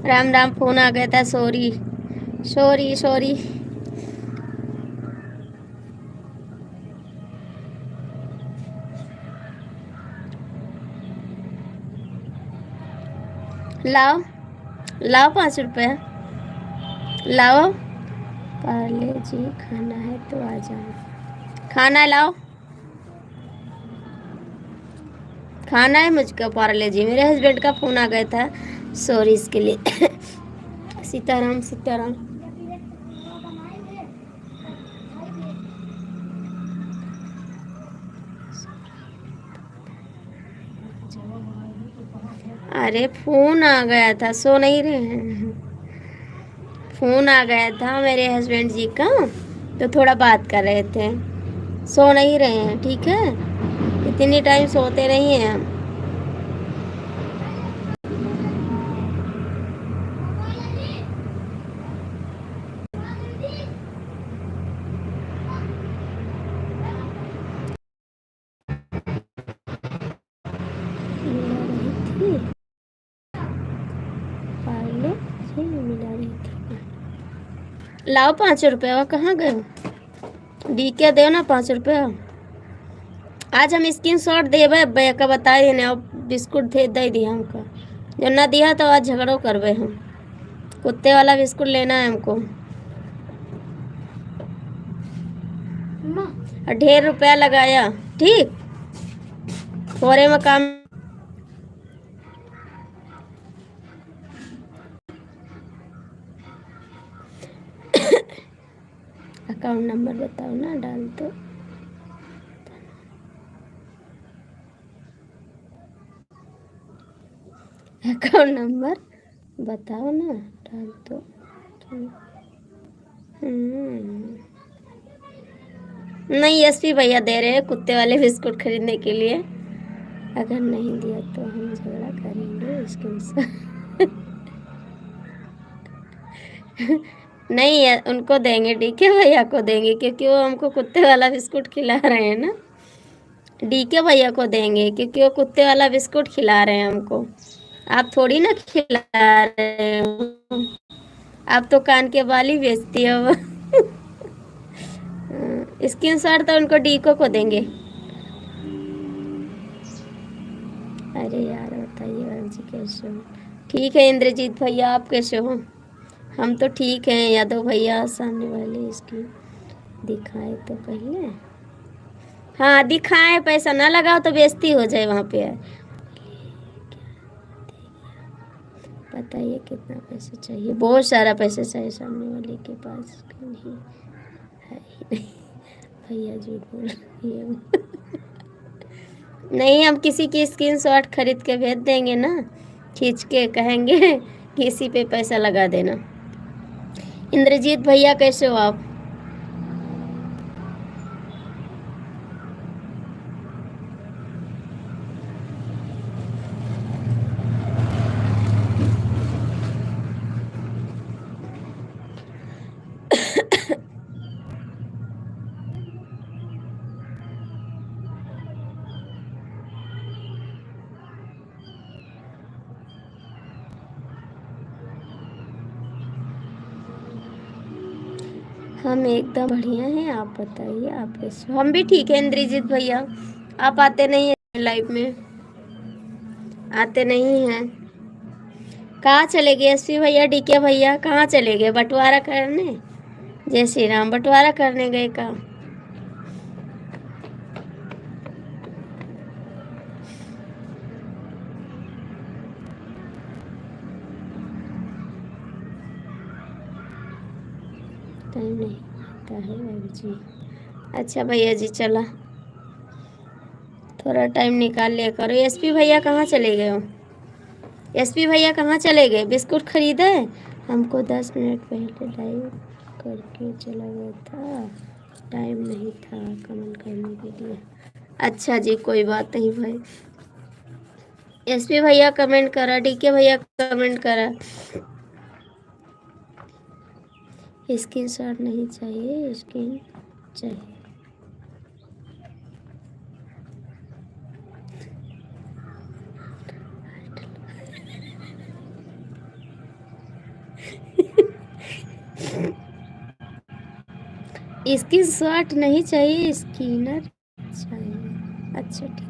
राम राम, फोन आ गया था, सॉरी सॉरी सॉरी। लाओ लाओ 5 रुपये लाओ। पार्ले जी खाना है तो आ जाओ। खाना लाओ, खाना है मुझको पार्ले जी। मेरे हस्बैंड का फ़ोन आ गया था, सॉरी इसके लिए। सीताराम सीताराम। अरे फ़ोन आ गया था, सो नहीं रहे हैं। फ़ोन आ गया था मेरे हस्बैंड जी का, तो थोड़ा बात कर रहे थे। सो नहीं रहे हैं, ठीक है। इतनी टाइम सोते नहीं हैं हम। मिला रही थी पार्ले जी, मिला रही थी। लाओ 5 रुपये। वो कहाँ गए? डी के दो ना 5 रुपये। आज हम स्क्रीन शॉट देवे भैया का बताइए ना, बिस्कुट दे दिया हमको। जो ना दिया तो आज झगड़ो करवे हम। कुत्ते वाला बिस्कुट लेना है हमको। और ढेर रुपया लगाया, ठीक। थोड़े में काम। अकाउंट नंबर बताओ ना, डाल दो। अकाउंट नंबर बताओ ना, डाल दो। नहीं, एसपी भैया दे रहे हैं कुत्ते वाले बिस्कुट खरीदने के लिए। अगर नहीं दिया तो हम झगड़ा करेंगे इसके साथ। नहीं है, उनको देंगे, डीके भैया को देंगे, क्योंकि वो हमको कुत्ते वाला बिस्कुट खिला रहे हैं ना। डीके भैया को देंगे क्योंकि वो कुत्ते वाला बिस्कुट खिला रहे हैं हमको। आप थोड़ी ना खिला रहे हो, आप तो कान के बाल ही बेचती हो। स्क्रीन शॉट तो उनको डीको को देंगे। अरे यार बताइए मैम जी कैसे हो? ठीक है इंद्रजीत भैया, आप कैसे हो? हम तो ठीक हैं। यादव भैया सामने वाले इसकी दिखाए तो पहले। हाँ दिखाए, पैसा ना लगाओ तो बेइज्जती हो जाए वहाँ पे। बताइए कितना पैसा चाहिए? बहुत सारा पैसा चाहिए, सामने वाले के पास नहीं है ही नहीं। भैया झूठ बोल रही है। नहीं, हम किसी की स्क्रीन शॉट खरीद के भेज देंगे ना, खींच के कहेंगे कि इसी पे पैसा लगा देना। इंद्रजीत भैया कैसे हो आप? हम एकदम बढ़िया हैं, आप बताइए आप कैसे हो? हम भी ठीक है इंद्रजीत भैया। आप आते नहीं हैं लाइफ में, आते नहीं हैं। कहाँ चले गए एसपी भैया, डीके भैया कहाँ चले गए? बंटवारा करने? जय श्री राम। बंटवारा करने गए कहाँ? टाइम नहीं रहता है भाभी जी। अच्छा भैया जी, चला थोड़ा टाइम निकाल लिया करो। एसपी भैया कहाँ चले गए हो? एसपी भैया कहाँ चले गए? बिस्कुट खरीदे? हमको 10 मिनट पहले लाइव करके चला गया था, टाइम नहीं था कमेंट करने के लिए। अच्छा जी, कोई बात नहीं भाई। एसपी भैया कमेंट करा, डीके भैया कमेंट करा। स्क्रीन शॉट नहीं चाहिए, स्क्रीन चाहिए। स्क्रीन शॉट नहीं चाहिए, स्कैनर चाहिए। अच्छा ठीक।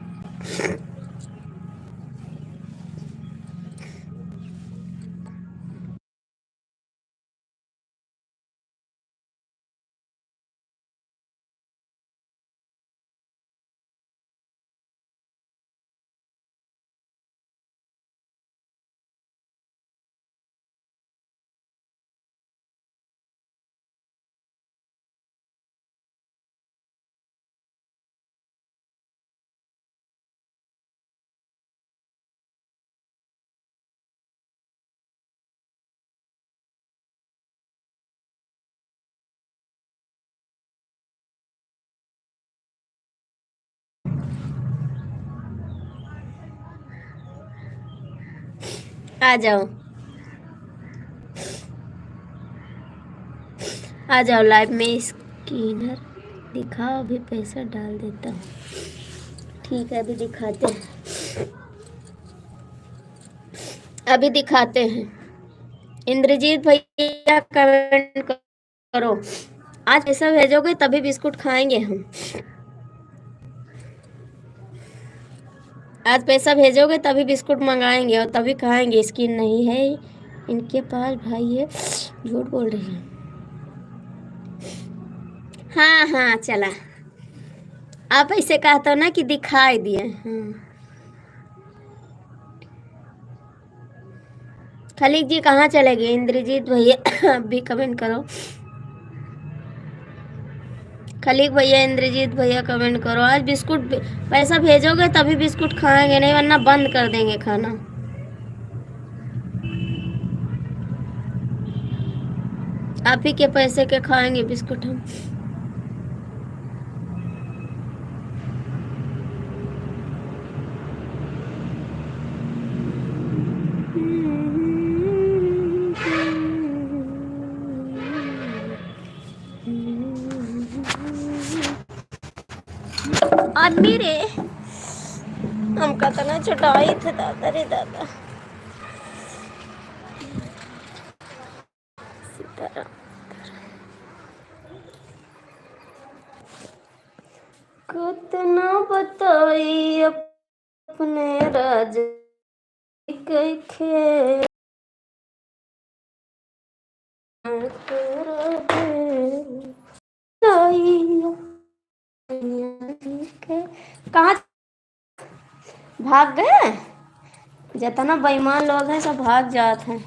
आ जाओ, आ जाओ लाइव में। स्कैनर दिखाओ, अभी पैसा डाल देता हूँ। ठीक है, अभी दिखाते हैं, अभी दिखाते हैं। इंद्रजीत भैया कमेंट करो, आज पैसा भेजोगे तभी बिस्कुट खाएंगे हम। आज पैसा भेजोगे तभी बिस्कुट मंगाएंगे और तभी खाएंगे। स्किन नहीं है इनके पास भाई, ये झूठ बोल रही है। हाँ हाँ चला, आप ऐसे कहते हो ना कि दिखाई दिए। हाँ, खलीक जी कहाँ चले गए? इंद्रजीत भैया आप भी कमेंट करो। खलीक भैया, इंद्रजीत भैया कमेंट करो। आज बिस्कुट पैसा भेजोगे तभी बिस्कुट खाएंगे, नहीं वरना बंद कर देंगे खाना। आप ही के पैसे के खाएंगे बिस्कुट हम। आदमी रे, हम कतना चटाई थे दादा रे दादा। सीताराम। कितना बताई अपने राज के खेल, कहाँ भाग गए? जितना बेईमान लोग हैं सब भाग जाते हैं।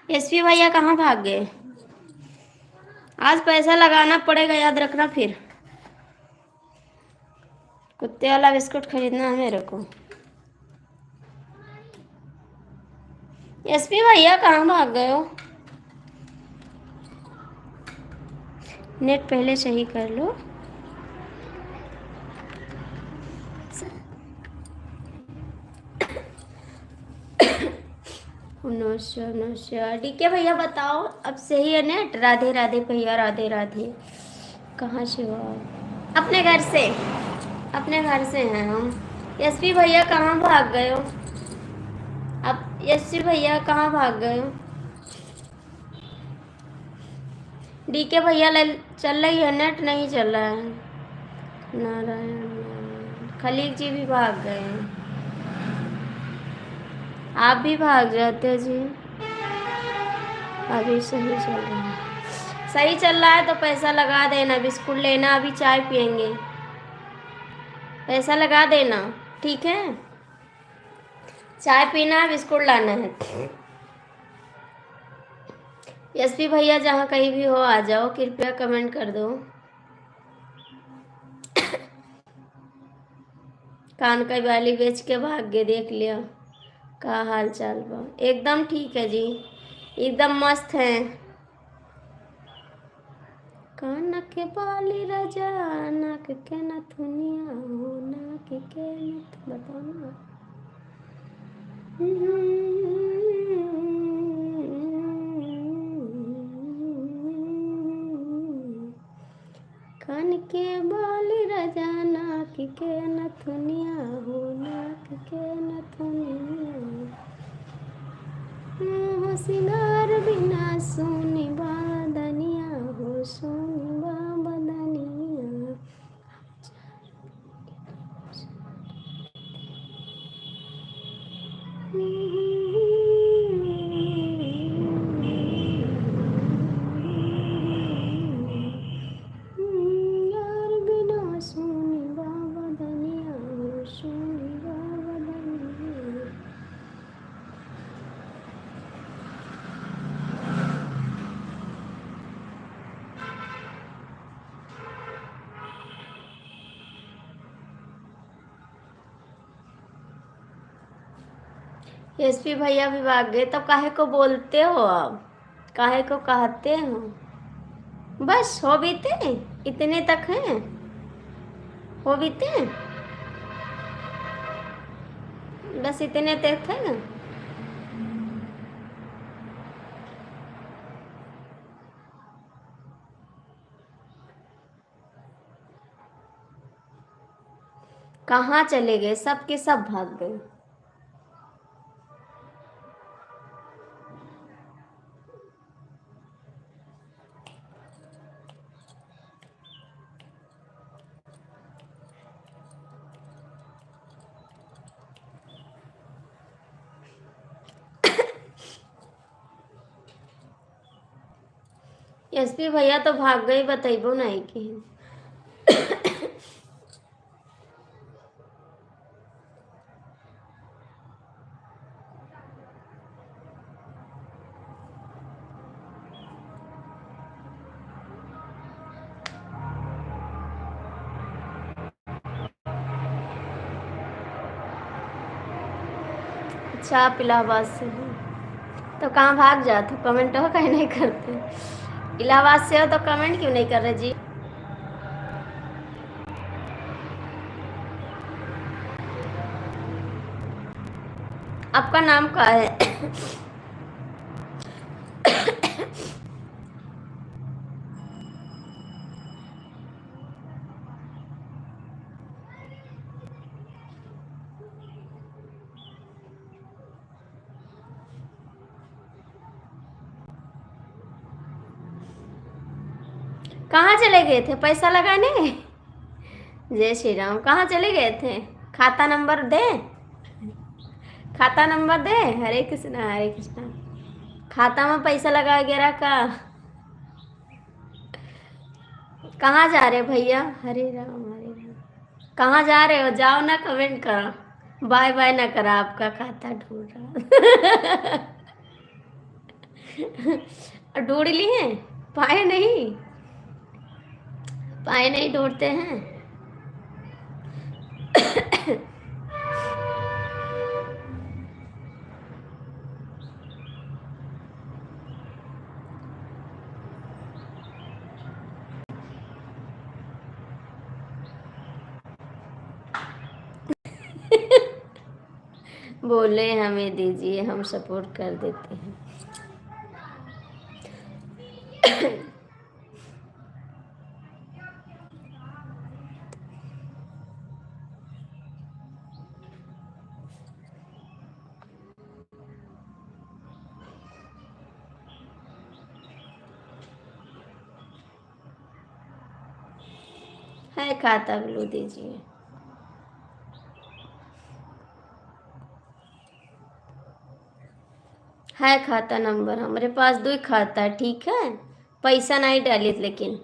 एसपी भैया कहाँ भाग गए? आज पैसा लगाना पड़ेगा, याद रखना। फिर कुत्ते वाला बिस्कुट खरीदना है मेरे को। एसपी भैया कहाँ भाग गए हो? नेट पहले सही कर लो। नमस्कार डीके भैया बताओ, अब सही है नेट? राधे राधे भैया, राधे राधे। कहाँ से हो आप? अपने घर से, अपने घर से हैं हम। एसपी भैया कहाँ भाग गए हो? अब एसपी भैया कहाँ भाग गए हो? डीके भैया चल रही है नेट? नहीं चल रहा है। नारायण, खलीक जी भी भाग गए हैं। आप भी भाग जाते जी। अभी सही चल रहा है, सही चल रहा है तो पैसा लगा देना। बिस्कुट लेना, अभी चाय पियेंगे। पैसा लगा देना, ठीक है। चाय पीना है, बिस्कुट लाना है। एसपी भैया जहाँ कहीं भी हो आ जाओ, कृपया कमेंट कर दो। कान का बाली बेच के भाग गए, देख लिया। का हाल चाल बा? एकदम ठीक है जी, एकदम मस्त है। कान के बाली राजा, नाक के नथुनिया हो, नाक के नथ, बताओ ना। कान के बाली राजा, नाक के नथुनिया हो, नाक के नथुनिया हो, सिंगार बिना सोनी बादनिया हो, सोनी बादनिया। यार बिना सोनी बादनिया हो, सोनी बादनिया। एसपी भैया भी भाग गए, तब काहे को बोलते हो अब? काहे को कहते हो? बस हो बीते, इतने तक हैं, हो बीते, बस इतने तक है। कहाँ चले गए? सब के सब भाग गए। एसपी भैया तो भाग गए, बतैबो नहीं कि। अच्छा, आप इलाहाबाद से हो तो कहाँ भाग जाते हो? कमेंट हो कहीं नहीं करते? इलाहाबाद से हो तो कमेंट क्यों नहीं कर रहे जी? आपका नाम क्या है? कहाँ चले गए थे पैसा लगाने? जय श्री राम। कहाँ चले गए थे? खाता नंबर दे, खाता नंबर दे। हरे कृष्णा हरे कृष्णा। खाता में पैसा लगा गिरा का? कहाँ जा रहे हो भैया? हरे राम हरे राम। कहाँ जा रहे हो? जाओ ना, कमेंट करो। बाय बाय ना करा, आपका खाता ढूंढ रहा। ढूंढ लिए? पाए नहीं? पाए नहीं, ढूंढते हैं। बोले हमें दीजिए, हम सपोर्ट कर देते हैं। है खाता ब्लू, दीजिए। है खाता नंबर, हमारे पास दो ही खाता है, ठीक है। पैसा नहीं डालिए लेकिन।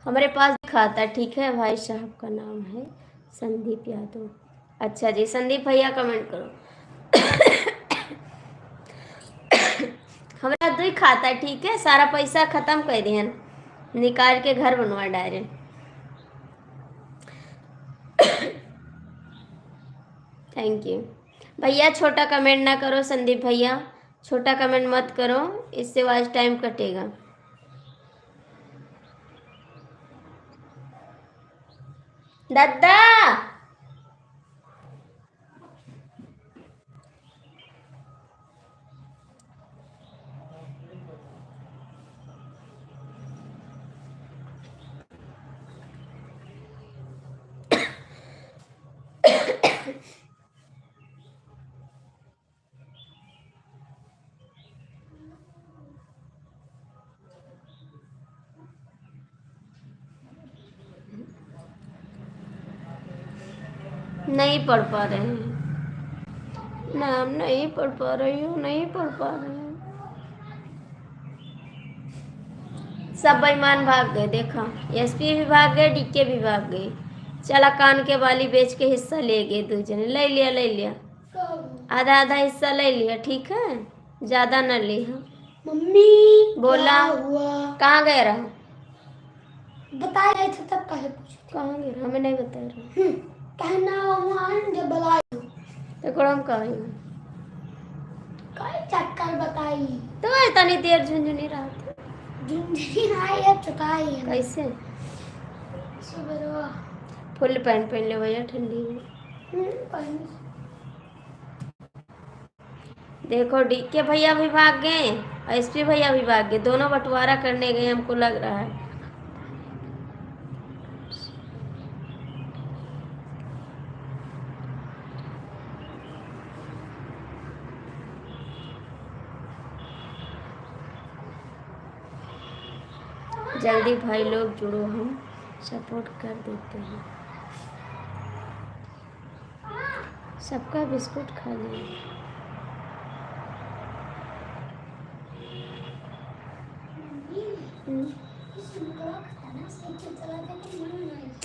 हमारे पास खाता, ठीक है। भाई साहब का नाम है संदीप यादव। अच्छा जी, संदीप भैया कमेंट करो। हमारा दो ही खाता, ठीक है। सारा पैसा खत्म कर दिया, निकाल के घर बनवा डायरेक्ट। थैंक यू भैया। छोटा कमेंट ना करो संदीप भैया, छोटा कमेंट मत करो, इससे वॉच टाइम कटेगा। दादा नहीं पढ़ पा रहे हैं, नाम नहीं पढ़ पा रही हूँ, नहीं पढ़ पा रहे हैं। सब बेईमान भाग गए, देखा। एसपी भी भाग गए, डीके भी भाग गए। चला कान के बाली बेच के हिस्सा ले गए, दूसरे ले लिया, ले लिया, आधा आधा हिस्सा ले लिया, ठीक है, ज्यादा न लिया। मम्मी बोला हुआ? कहाँ गए रहा? बता रहे थे तब कहे पूछे? कहाँ गए रहा? हमें नहीं बता रहा। कहना मान जब बुलाए तो हम कहा कई चक्कर बताई तो इतनी देर झुंझुनी रहा था। झुंझुनी आई है, चुकाई है। कैसे? सुबह फुल पैंट पहन ले भैया, ठंडी में। देखो डीके भैया भी भाग गए, एसपी भैया भी भाग गए, दोनों बंटवारा करने गए, हमको लग रहा है। जल्दी भाई लोग जुड़ो, हम सपोर्ट कर देते हैं। सबका बिस्कुट खा लिया।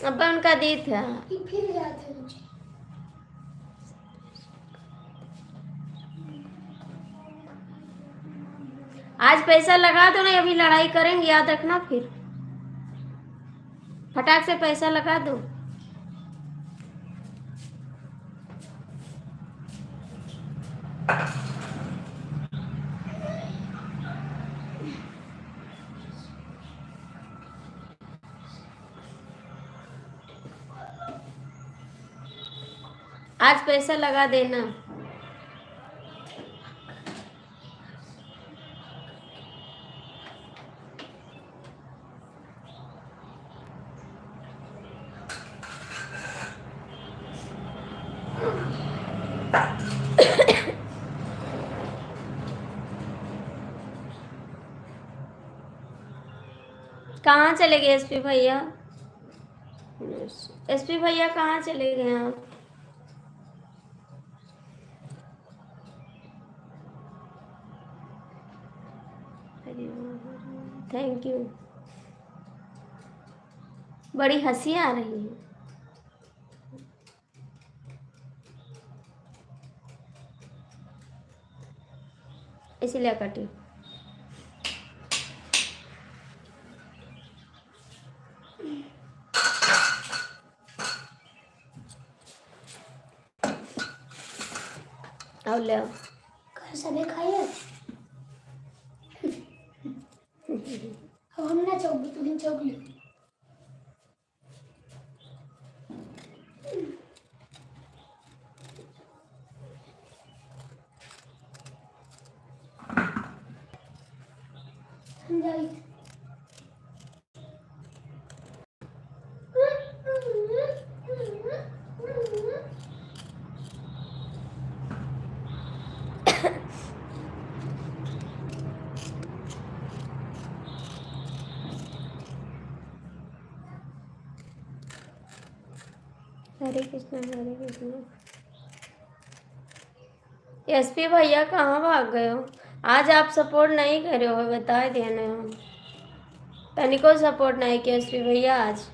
अब उनका दी था, फिर जाते मुझे। आज पैसा लगा दो, नहीं अभी लड़ाई करेंगे, याद रखना। फिर फटाक से पैसा लगा दो। आज पैसा लगा देना। कहाँ चले गए एसपी भैया? एसपी भैया कहाँ चले गए आप? Thank you. बड़ी हंसी आ रही है। इसीलिए कटी। आओ ले आओ। सभी खाइए। हम ना चौकी, तुम चौकी। हरे कृष्णा हरे कृष्णा। एसपी भैया कहाँ भाग गए हो? आज आप सपोर्ट नहीं करे हो, बता देना। तनिको सपोर्ट नहीं किया एसपी भैया आज।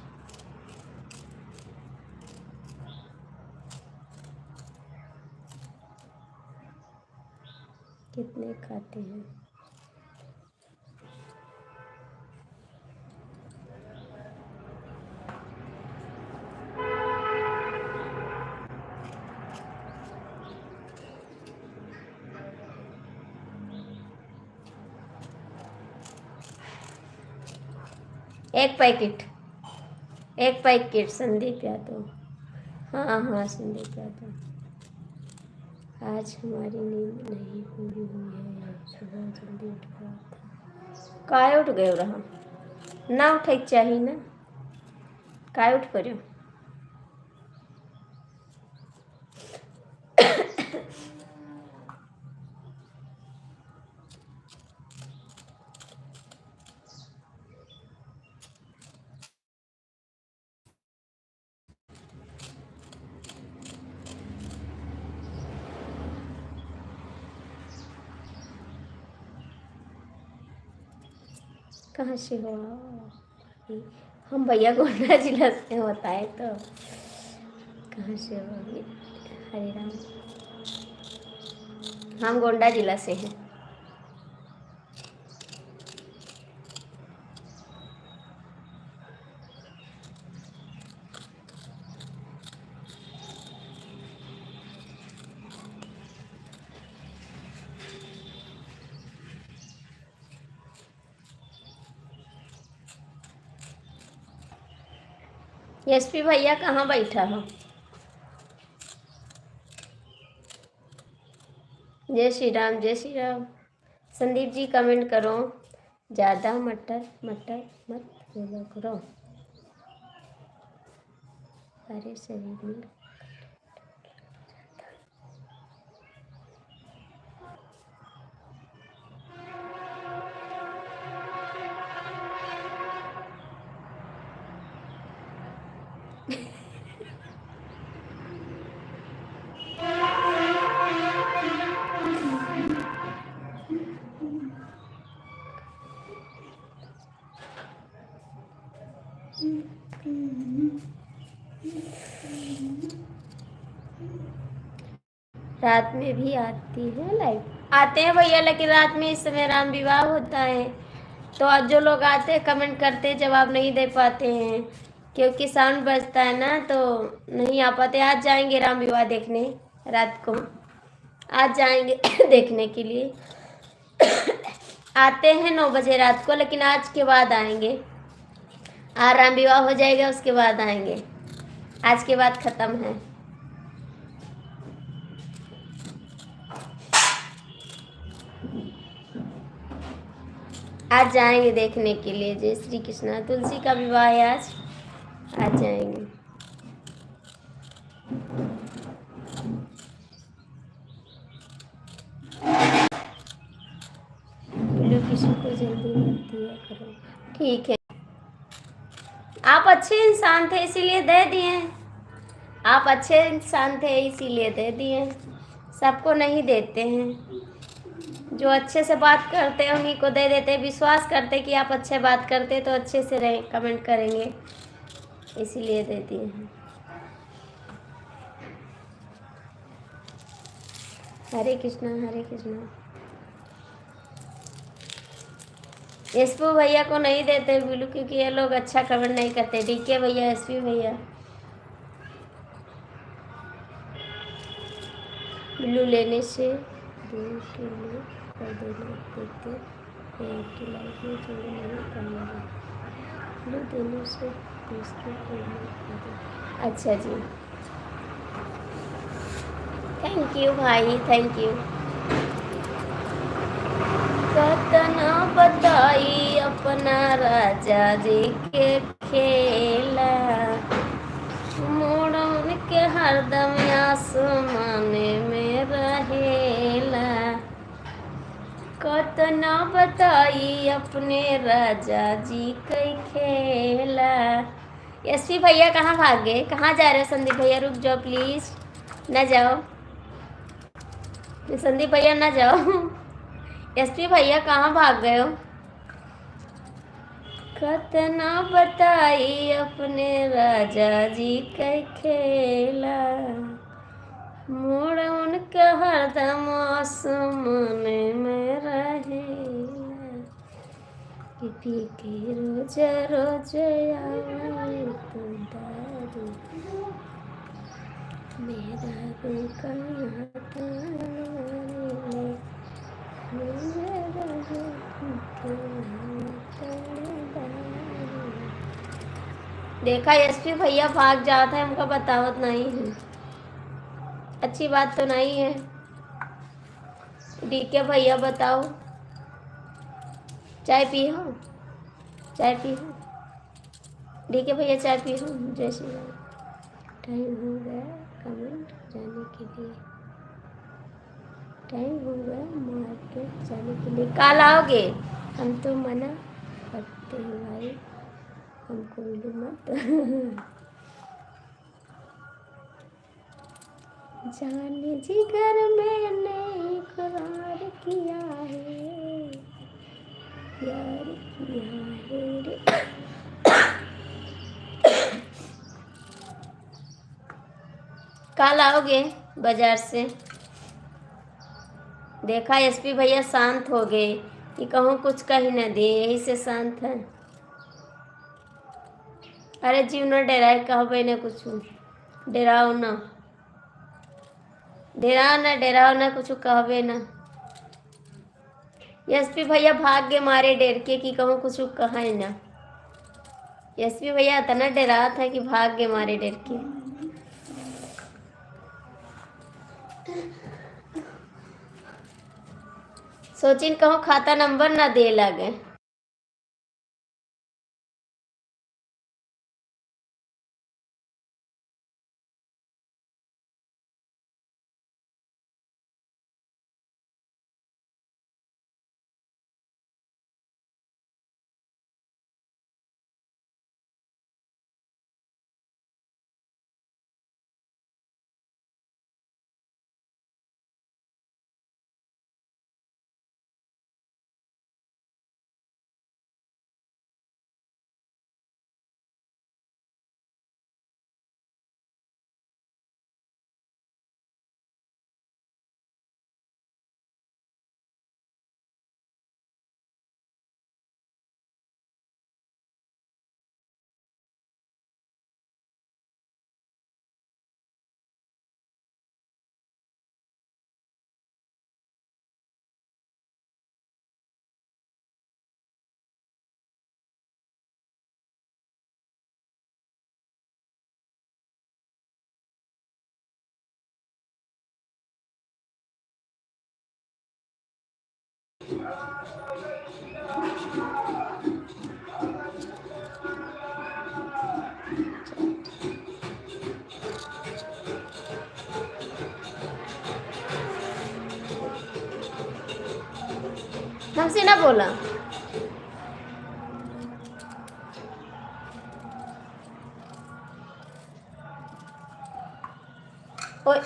कितने खाते हैं? एक पैकेट संदीप यादव। हाँ हाँ संदीप यादव। आज हमारी नींद नहीं पूरी हुई है, सुबह जल्दी उठ गया था। काय उठ गए रहा ना, उठे चाहिए ना, काय उठ पड़ो। कहाँ से हो? हम भैया गोंडा जिला से होता है तो कहाँ से हो? हरे राम, हम गोंडा जिला से हैं। एसपी भैया कहाँ बैठा हो? जय श्री राम, जय श्री राम। संदीप जी कमेंट करो, ज़्यादा मटर मटर मत बोला करो, सारे शरीर में। रात में भी आती है लाइव? आते हैं भैया, लेकिन रात में इस समय राम विवाह होता है तो आज जो लोग आते हैं कमेंट करते हैं, जवाब नहीं दे पाते हैं क्योंकि साउंड बजता है ना, तो नहीं आ पाते। आज जाएंगे राम विवाह देखने रात को, आज जाएंगे देखने के लिए। आते हैं 9 बजे रात को, लेकिन आज के बाद आएंगे। आज राम विवाह हो जाएगा उसके बाद आएंगे, आज के बाद ख़त्म है। आज जाएंगे देखने के लिए। जय श्री कृष्णा। तुलसी का विवाह है आज जाएंगे। बिल्लू किसी को जल्दी मत दिया करो, ठीक है। आप अच्छे इंसान थे इसीलिए दे दिए, आप अच्छे इंसान थे इसीलिए दे दिए, सबको नहीं देते हैं। जो अच्छे से बात करते हैं उन्हीं को दे देते हैं। विश्वास करते कि आप अच्छे बात करते तो अच्छे से रहे कमेंट करेंगे, इसीलिए दे दिए हैं। हरे कृष्णा हरे कृष्णा। एसपी भैया को नहीं देते बिल्लू, क्योंकि ये लोग अच्छा कमेंट नहीं करते। डीके भैया, एसपी भैया, बिल्लू लेने से 2 किलो कर देना, देखते हैं कि लाइफ में थोड़ी नहीं करेंगे। बिल्लू देने से 20 किलो। अच्छा जी, थैंक यू भाई, थैंक यू। कतना बताई अपना राजा जी के खेला, मोड़न के हरदम आसमाने में रहेला। कतना बताई अपने राजा जी के खेला। एसपी भैया कहाँ भाग गए? कहाँ जा रहे हो संदीप भैया? रुक जाओ प्लीज, न जाओ संदीप भैया, न जाओ। एसपी भैया कहाँ भाग गए हो? कतना बताई अपने राजा जी के खेला, मोड़ उनके हरदम आसमाने में रहेला, कि पी के रोज रोज आवे तो दारू, मेरा रूका देखा एसपी भैया भाग जाता है, हमको बतावत नहीं है, अच्छी बात तो नहीं है। डीके भैया बताओ, चाय पी हो, चाय पी हो, डीके भैया चाय पी हो। जय श्री राम। टाइम हो गया कमेंट जाने के लिए, टाइम हो गया मार्केट जाने के लिए, कल आओगे? हम तो मना करते हैं भाई, हमको उल्लू मत जाने जिगर मैंने इकरार किया है, प्यार किया है रे। कल आओगे बाजार से? देखा एसपी भैया शांत हो गए, कि कहूँ कुछ कही न दे, यही से शांत है। अरे जीव न डराए, कहबे न कुछ, डराओ न, डराओ न कुछ कहबे न। एसपी भैया भाग के मारे डर के, कि कहूँ कुछ कहे न। एसपी भैया इतना डरा था कि भाग के मारे डर के। सोचिन कहूँ खाता नंबर ना दे लगे। हमसे ना बोला। ओए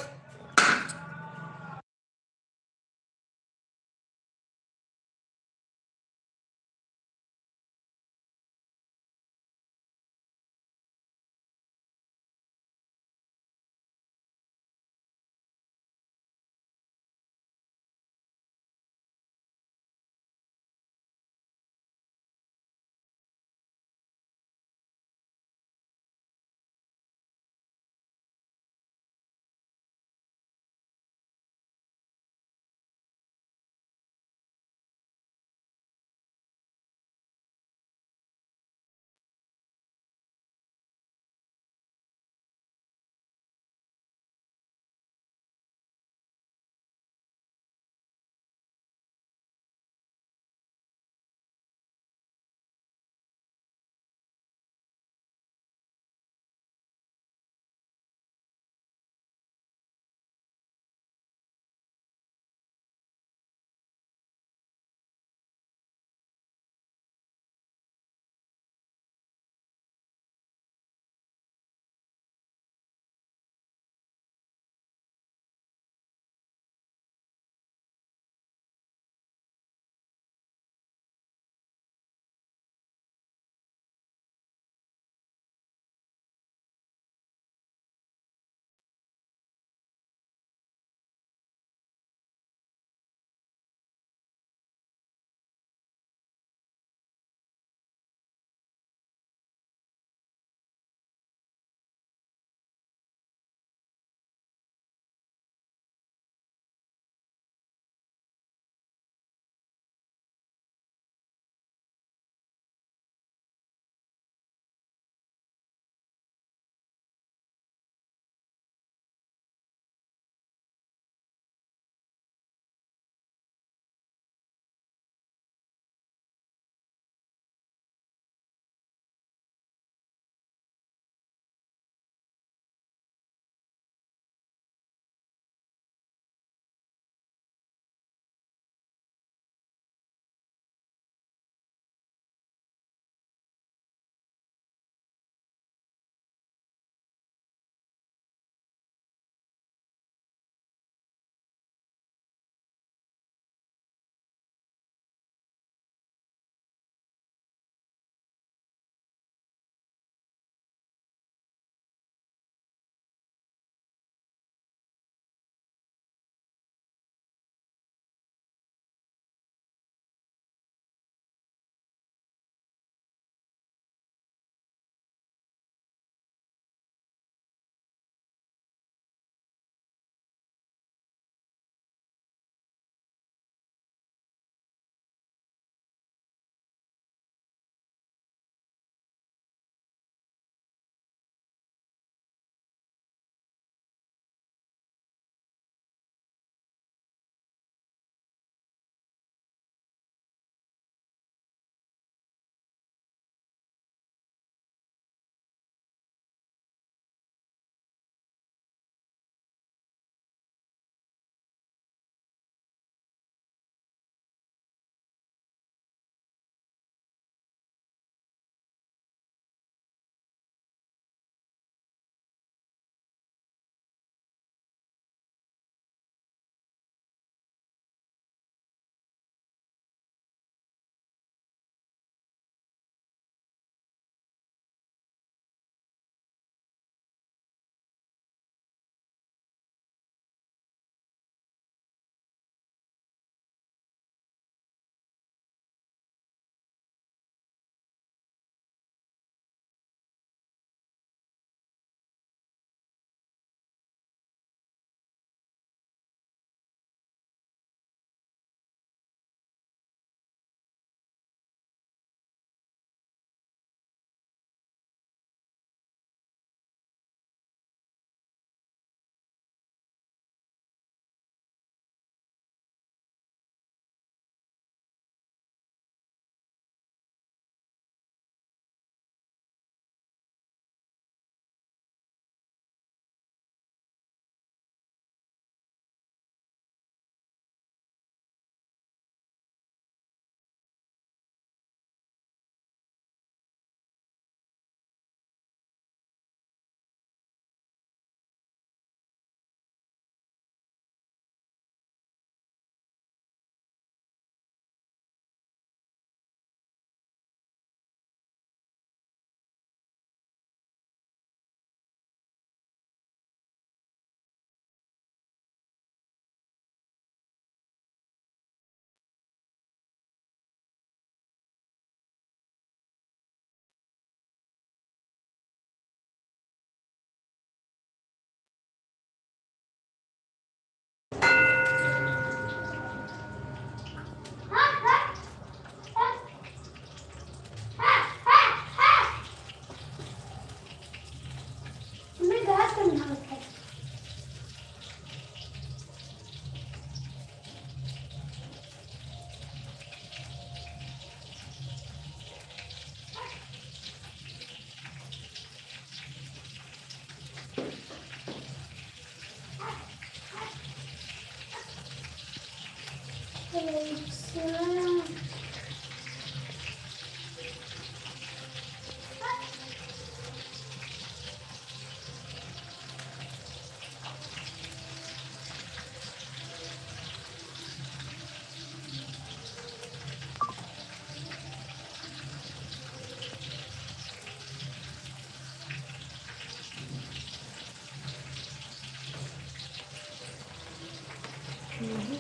तू ही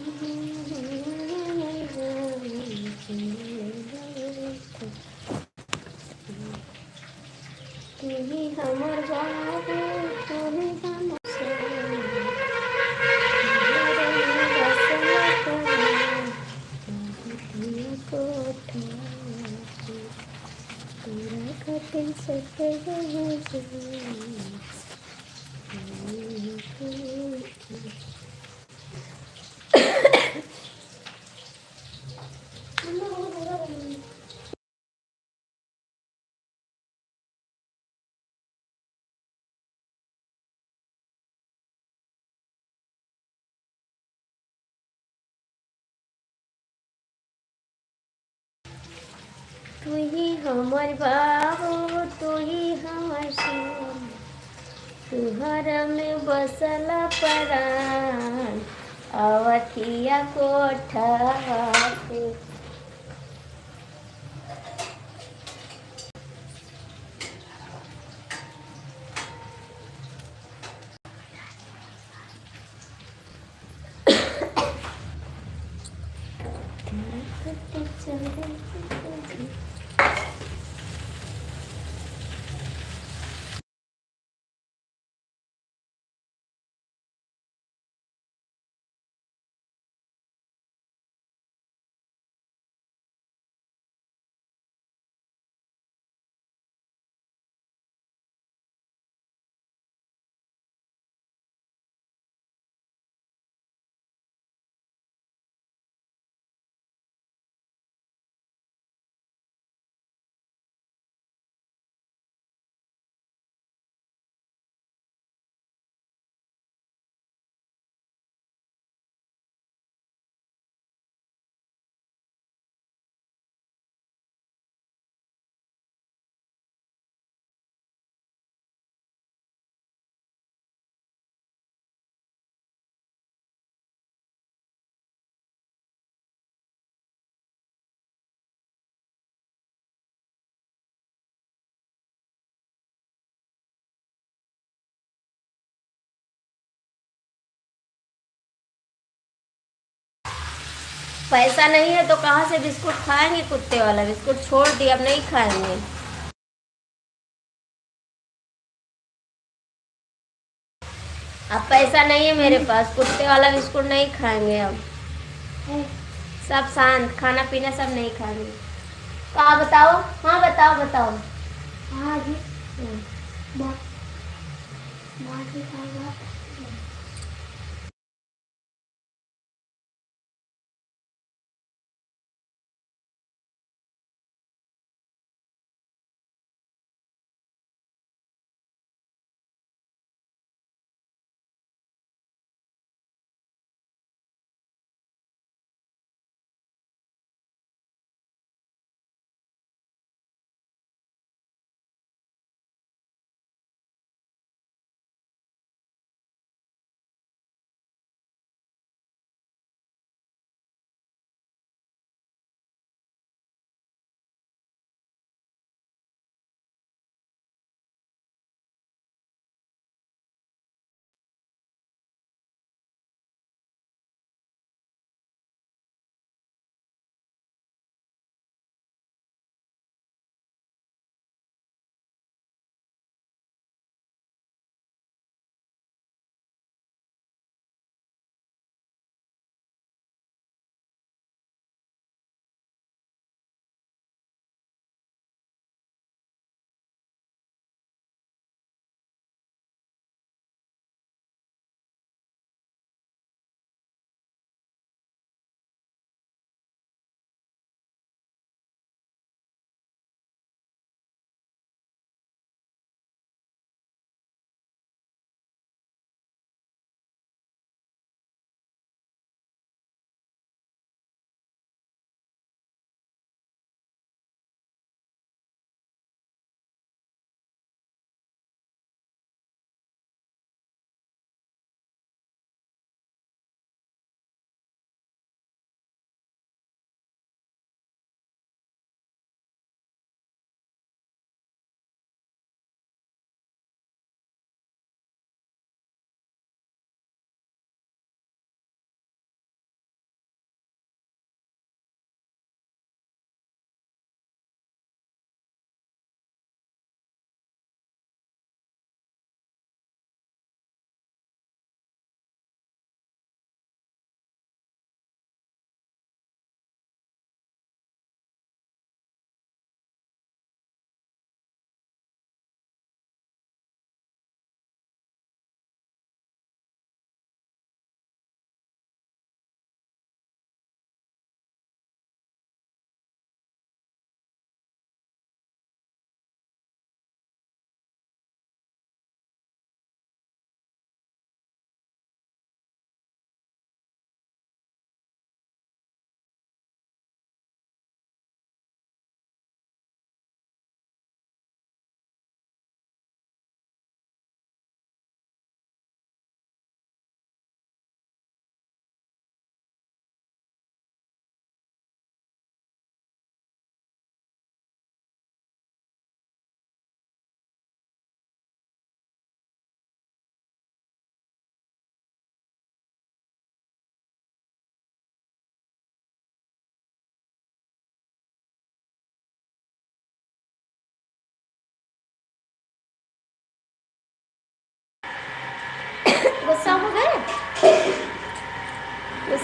हमर बाबू, तू ही हमर सोना, घर में बसला परान, दिया कोठा, पूरा खातिर सके तू ही हमर बाबू, तू ही हमर सोना, तुहरा में बसला परान, अवथिया कोठा पे। पैसा नहीं है तो कहाँ से बिस्कुट खाएंगे? कुत्ते वाला बिस्कुट छोड़ दिया, अब नहीं खाएंगे। अब पैसा नहीं है मेरे पास, कुत्ते वाला बिस्कुट नहीं खाएंगे अब। सब शांत, खाना पीना सब नहीं खाएंगे। कहाँ बताओ? हाँ बताओ बताओ। हाँ जी। बात बात ही बात।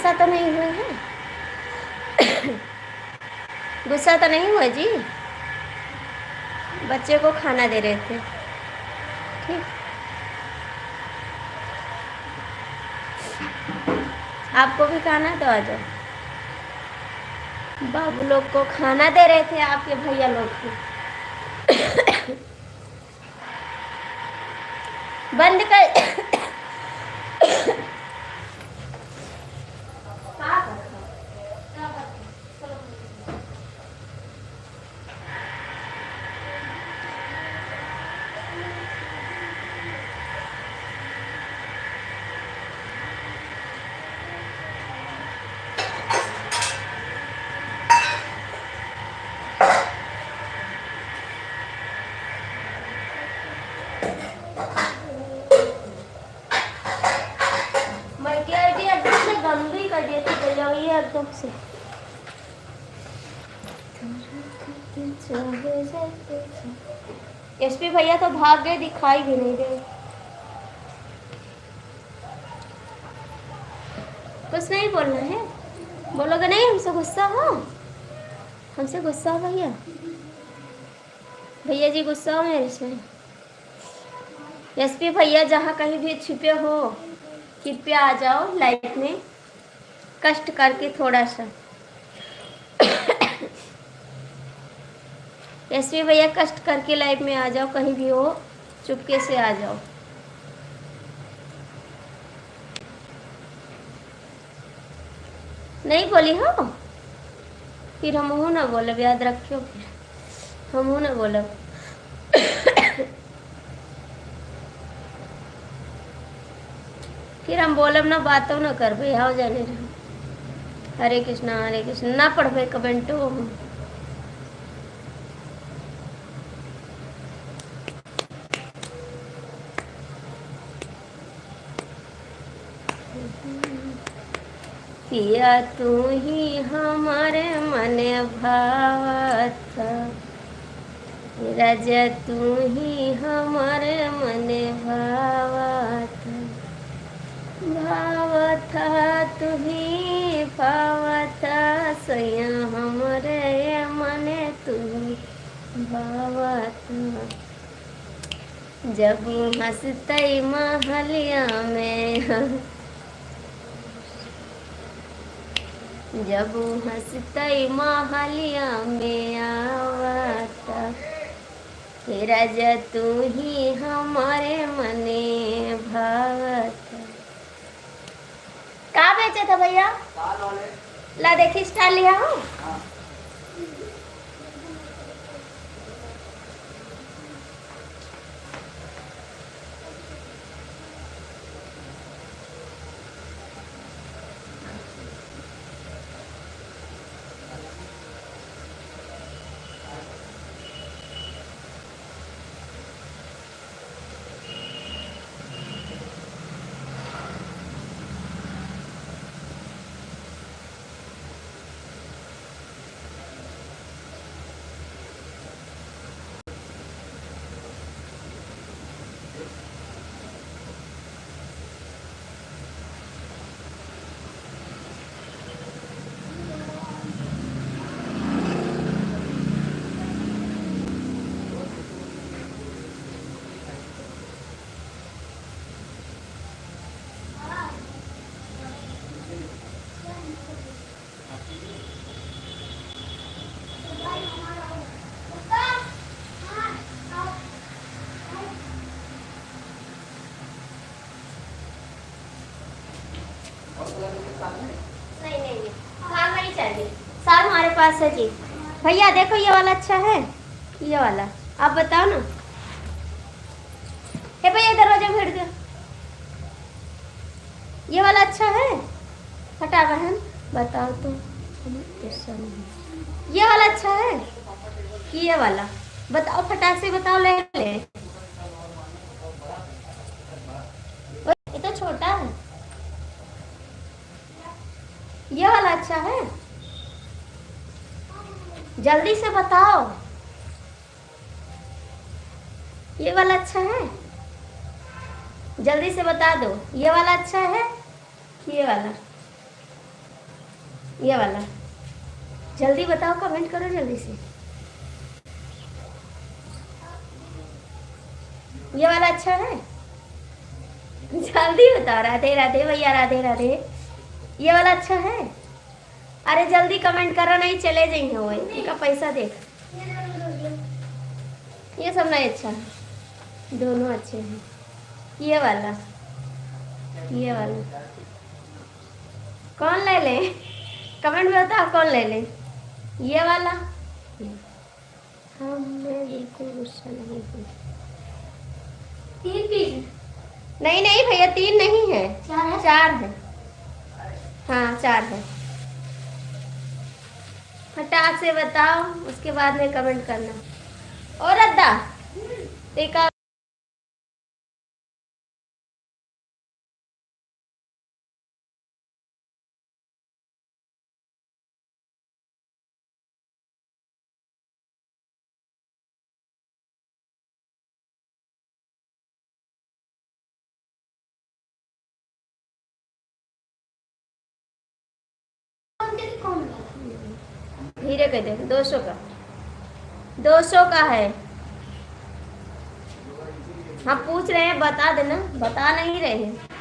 गुस्सा तो नहीं हुए हैं? गुस्सा तो नहीं हुआ जी? बच्चे को खाना दे रहे थे। ठीक, आपको भी खाना है तो आ जाओ। बाबू लोग को खाना दे रहे थे आपके भैया लोग को। बंद कर। गंदी कर देती भैया ये एकदम से। एसपी भैया तो भाग गए, दिखाई भी नहीं दे। कुछ नहीं बोलना है, बोलोगे नहीं हमसे गुस्सा हो? हमसे गुस्सा हो भैया? भैया जी गुस्सा हो मेरे से? एसपी भैया जहाँ कहीं भी छिपे हो कृपया आ जाओ लाइफ में, कष्ट करके थोड़ा सा। एसपी भैया कष्ट करके लाइफ में आ जाओ, कहीं भी हो चुपके से आ जाओ। नहीं बोली हो फिर हम हूँ ना बोलब, याद रखियो, फिर हम हूँ ना बोलब। फिर हम बोलब ना, बातों ना करबे, आओ जाने रहो। हरे कृष्णा ना पढ़बे कमेंटो हम। पिया तू ही हमारे मन भावत, राजा तू ही हमारे मन भावत, भावत तू ही भावत, सैया हमारे मन तू भावत। जब हंसते महलिया में, जब हंसते महलिया में आवता, हे राजा तू ही हमारे मने भावता। कहाँ बेचे था भैया? ला देखी स्टाइल लिया हो। नहीं साग नहीं चाहिए, साग हमारे पास है जी। भैया देखो ये वाला अच्छा है, ये वाला आप बताओ ना। हे भैया दरवाजा भेड़ दो, ये वाला अच्छा है? हटा बहन बताओ तो। ये वाला अच्छा है कि ये वाला? बताओ फटाक से बताओ, ले ले। ये तो छोटा है, ये वाला अच्छा है? जल्दी से बताओ, ये वाला अच्छा है? जल्दी से बता दो, ये वाला अच्छा है कि ये वाला? ये वाला जल्दी बताओ, कमेंट करो जल्दी से। ये वाला अच्छा है, जल्दी बताओ। राधे राधे भैया, राधे राधे। ये वाला अच्छा है, अरे जल्दी कमेंट करो, नहीं चले जाएंगे वो, इनका पैसा देख। ये सब नहीं अच्छा है, दोनों अच्छे हैं। ये वाला, ये वाला कौन ले ले, कमेंट में बताओ कौन ले ले। ये वाला हमें बिल्कुल गुस्सा नहीं है। 3 पीस नहीं नहीं भैया, 3 नहीं है, 4 है। हाँ 4 है। फटाक से बताओ, उसके बाद में कमेंट करना। और अद्दा एक धीरे कर दे। 200 का, 200 का है। हाँ पूछ रहे हैं, बता देना, बता नहीं रहे हैं।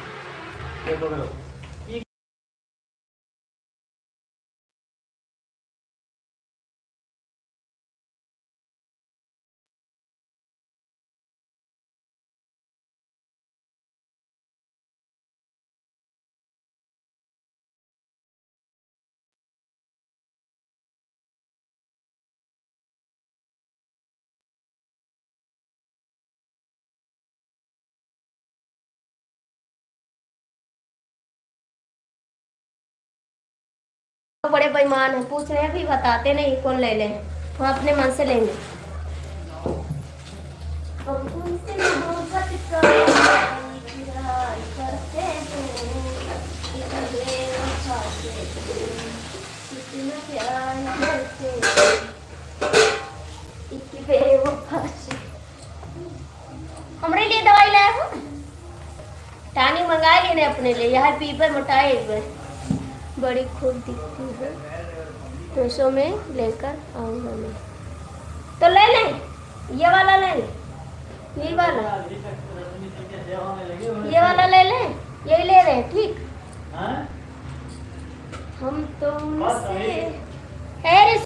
बड़े बेईमान है, पूछ रहे हैं भी बताते नहीं कौन ले ले, वो अपने मन से लेंगे। हमारे लिए दवाई लाए हो, टानी मंगा लिए अपने लिए। यहाँ पीपर मोटाई एक बार बड़ी खूब दिखती है, 200 में लेकर आऊंगा मैं। तो ले लें, ये वाला ले लें, ये वाला, ये वाला ले लें, यही ले रहे हैं। ठीक, हम तुमसे है।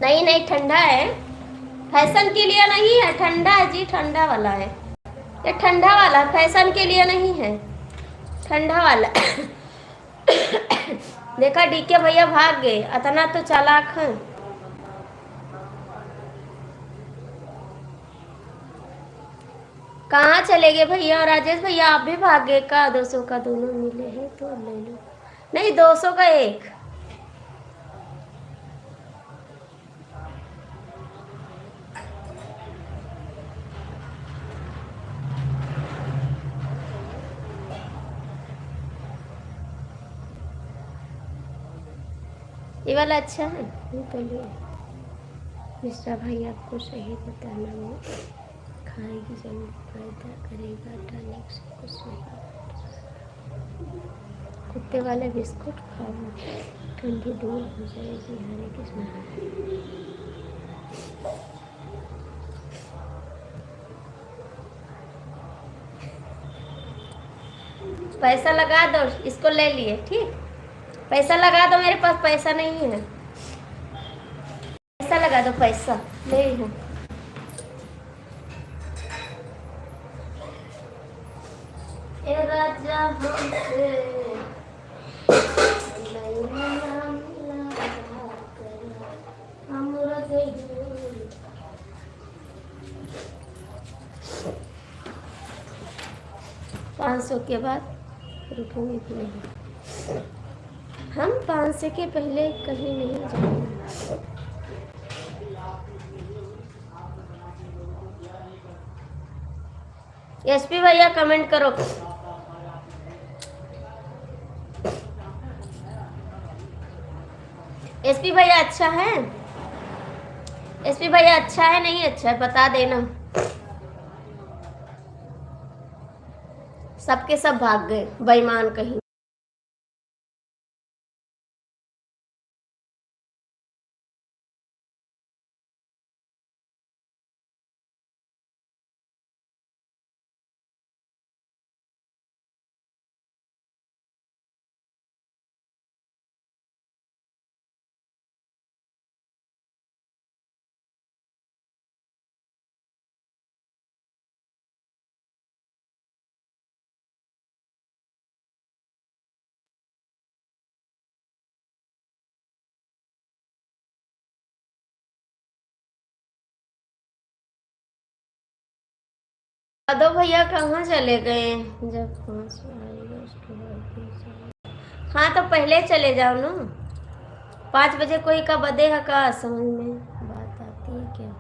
नहीं नहीं ठंडा है, फैशन के लिए नहीं है, ठंडा है जी, ठंडा वाला है ये, ठंडा वाला, फैशन के लिए नहीं है, ठंडा वाला। देखा डीके भैया भाग गए, इतना तो चालाक है। कहाँ चले गए भैया? राजेश भैया आप भी भाग गए का? 200 का दोनों मिले हैं तो ले लो। नहीं 200 का एक, ये वाला अच्छा है, ये तो लो। मिश्रा भाई आपको सही बताना, वो खाएगी जरूर, फायदा करेगा, टॉनिक से कुछ नहीं। कुत्ते वाले बिस्कुट खाओ, ठंडी दूर हो जाएगी। हरे कृष्ण। पैसा लगा दो, इसको ले लिए, ठीक। पैसा लगा दो, मेरे पास पैसा नहीं है। पैसा लगा दो, पैसा ले लो। ए राजा हमसे हमरा दे दो। 500 के बाद रुकेंगे कि नहीं? हम 500 के पहले कहीं नहीं जाएंगे। एसपी भैया कमेंट करो। एसपी भैया अच्छा है? एसपी भैया अच्छा है नहीं अच्छा है, बता देना। सबके सब भाग गए, बेईमान कहीं। यादव भैया कहाँ चले गए? जब 500 आएगा उसके बाद फिर चले। हाँ तो पहले चले जाओ ना। 5 बजे कोई का बर्थडे है का? समझ में बात आती है क्या?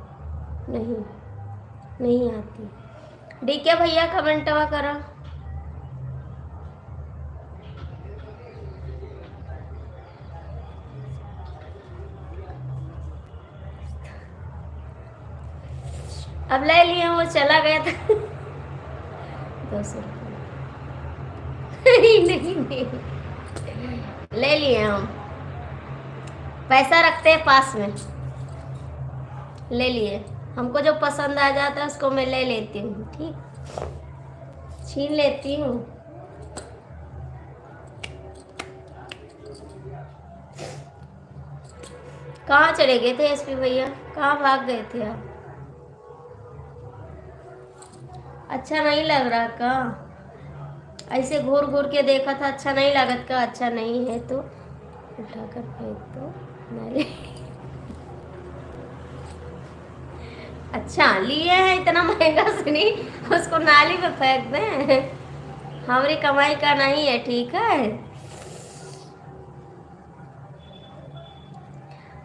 नहीं, नहीं आती। डीके भैया कमेंटवा करो। अब ले लिए, वो चला गया था। 200 रुपये। नहीं नहीं, ले लिए हम। पैसा रखते हैं पास में, ले लिए। हमको जो पसंद आ जाता है उसको मैं ले लेती हूँ, ठीक, छीन लेती हूँ। कहाँ चले गए थे एसपी भैया? कहाँ भाग गए थे आप? अच्छा नहीं लग रहा का? ऐसे घूर घूर के देखा था, अच्छा नहीं लागत का? अच्छा नहीं है तो उठाकर फेंक दो नाली। अच्छा लिए हैं इतना महंगा सुनी, उसको नाली में फेंक दें? हमारी कमाई का नहीं है, ठीक है।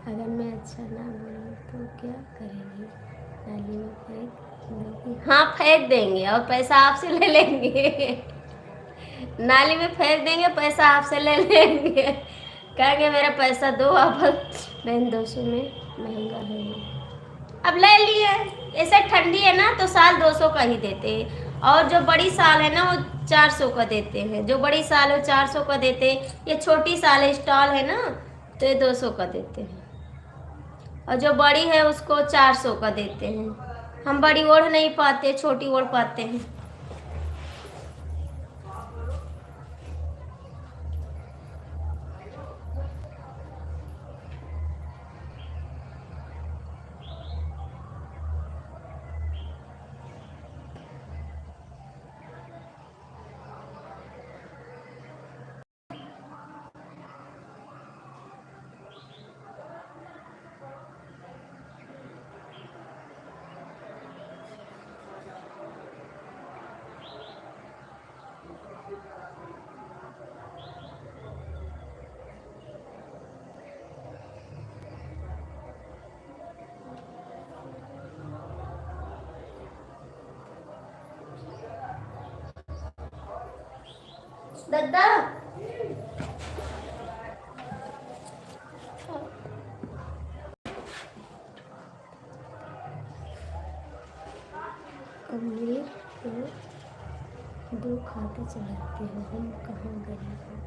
अगर मैं अच्छा ना बोलूँ तो क्या करेंगी? नाली में फेंक देंगी? हाँ फेंक देंगे और पैसा आपसे ले लेंगे। नाली में फेंक देंगे, पैसा आपसे ले लेंगे। कहेंगे मेरा पैसा दो आप। बहन 200 में महंगा है। अब ले लिए। ऐसे ठंडी है ना तो साल 200 का ही देते हैं, और जो बड़ी साल है ना वो 400 का देते हैं। जो बड़ी साल है 400 का देते हैं। ये छोटी साल है, स्टॉल है ना, तो ये 200 का देते हैं। और जो बड़ी है उसको 400 का देते हैं। हम बड़ी ओढ़ नहीं पाते, छोटी ओढ़ पाते हैं। दादा अमीर को दो खाते चलाते हो, हम कहाँ गरीब हैं।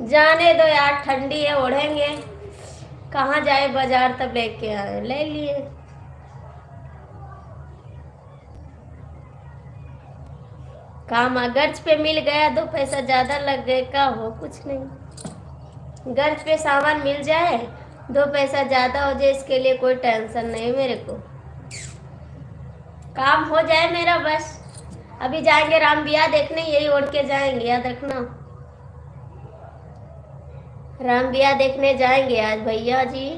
जाने दो यार, ठंडी है, ओढ़ेंगे। कहाँ जाए बाजार, तब लेके आए, ले लिए। काम गर्ज पे मिल गया, दो पैसा ज्यादा लग गए, का हो कुछ नहीं। गर्ज पे सामान मिल जाए, दो पैसा ज्यादा हो जाए, इसके लिए कोई टेंशन नहीं मेरे को। काम हो जाए मेरा बस। अभी जाएंगे राम बिया देखने, यही ओढ़ के जाएंगे, याद रखना। राम बिया देखने जाएंगे आज भैया जी।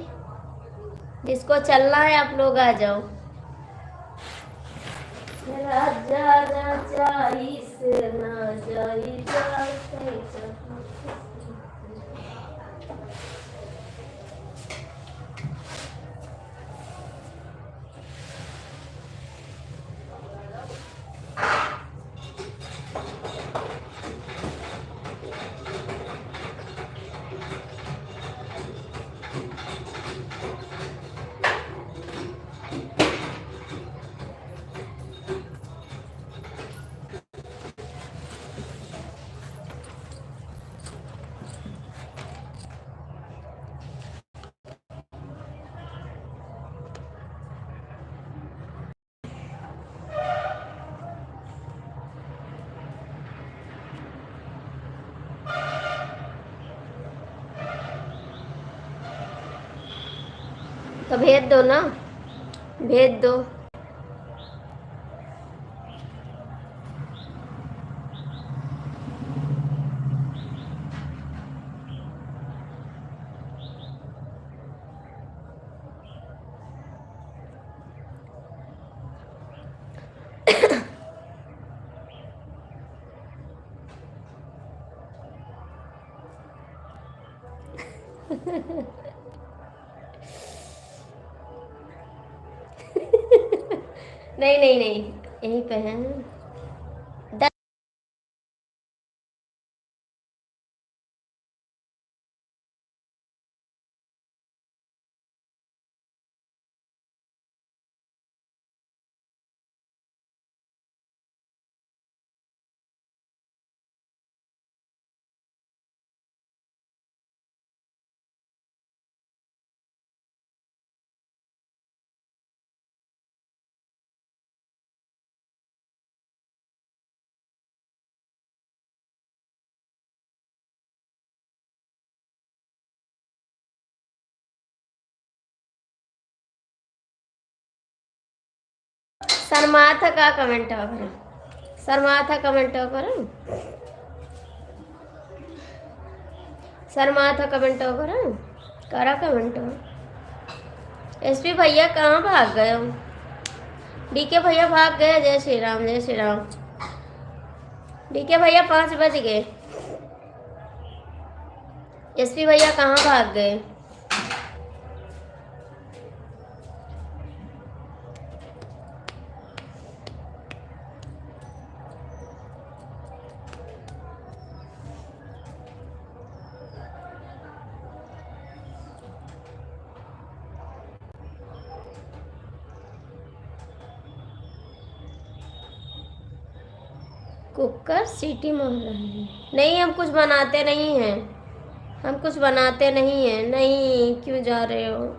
जिसको चलना है आप लोग आ जाओ। राजा राजा इस ना जाई जाते तो भेज दो ना, भेज दो। नहीं नहीं नहीं, यहीं पे है। शर्मा था का कमेंट करो, शर्मा था कमेंट करो, शर्मा था कमेंट करो, करा कमेंट। एसपी भैया कहाँ भाग गए हो? डीके भैया भाग गए। जय श्री राम, जय श्री राम। डीके भैया 5 बज गए। एसपी भैया कहाँ भाग गए? कुकर सीटी मार रहा है। नहीं, हम कुछ बनाते नहीं हैं, हम कुछ बनाते नहीं हैं। नहीं, क्यों जा रहे हो?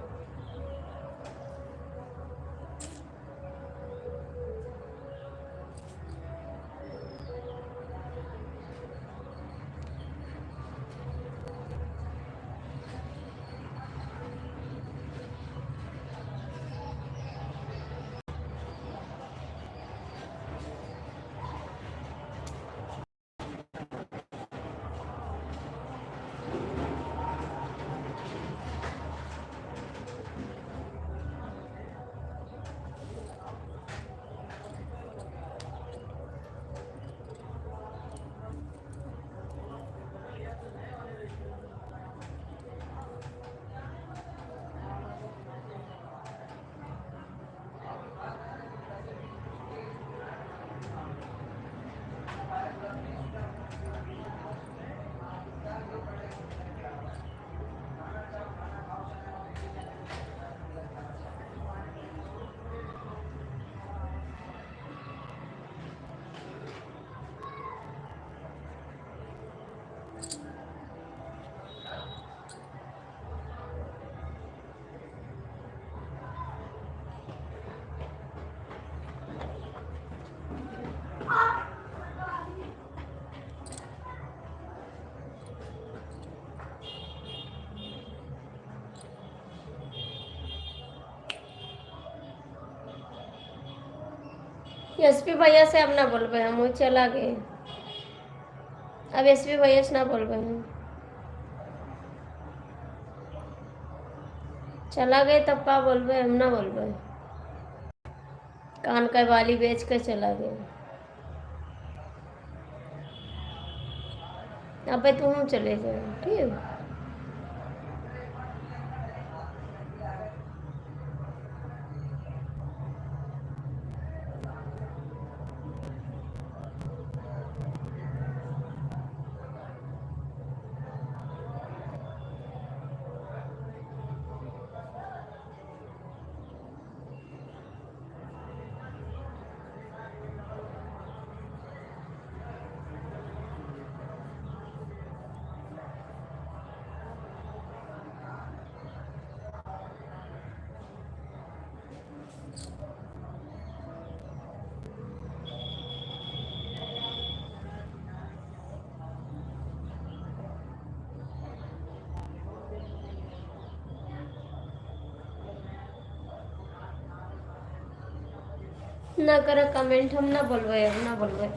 एसपी भैया से अब ना बोलबे हम, वो चला गए। अब एसपी भैया से ना बोलबे हम, चला गए तब का बोलबे, हम ना बोलबे। कान का बाली बेच के चला गया। अबे तुम चले जाओ, ठीक है। ना करो कमेंट, हम ना बोलबे, हम ना बोलबे।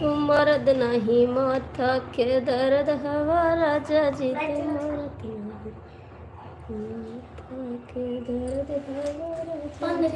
तू मर्द नहीं माथा के दर्द हवा राजा जी तू मर्द नहीं माथा के दर्द हवा राजा जी।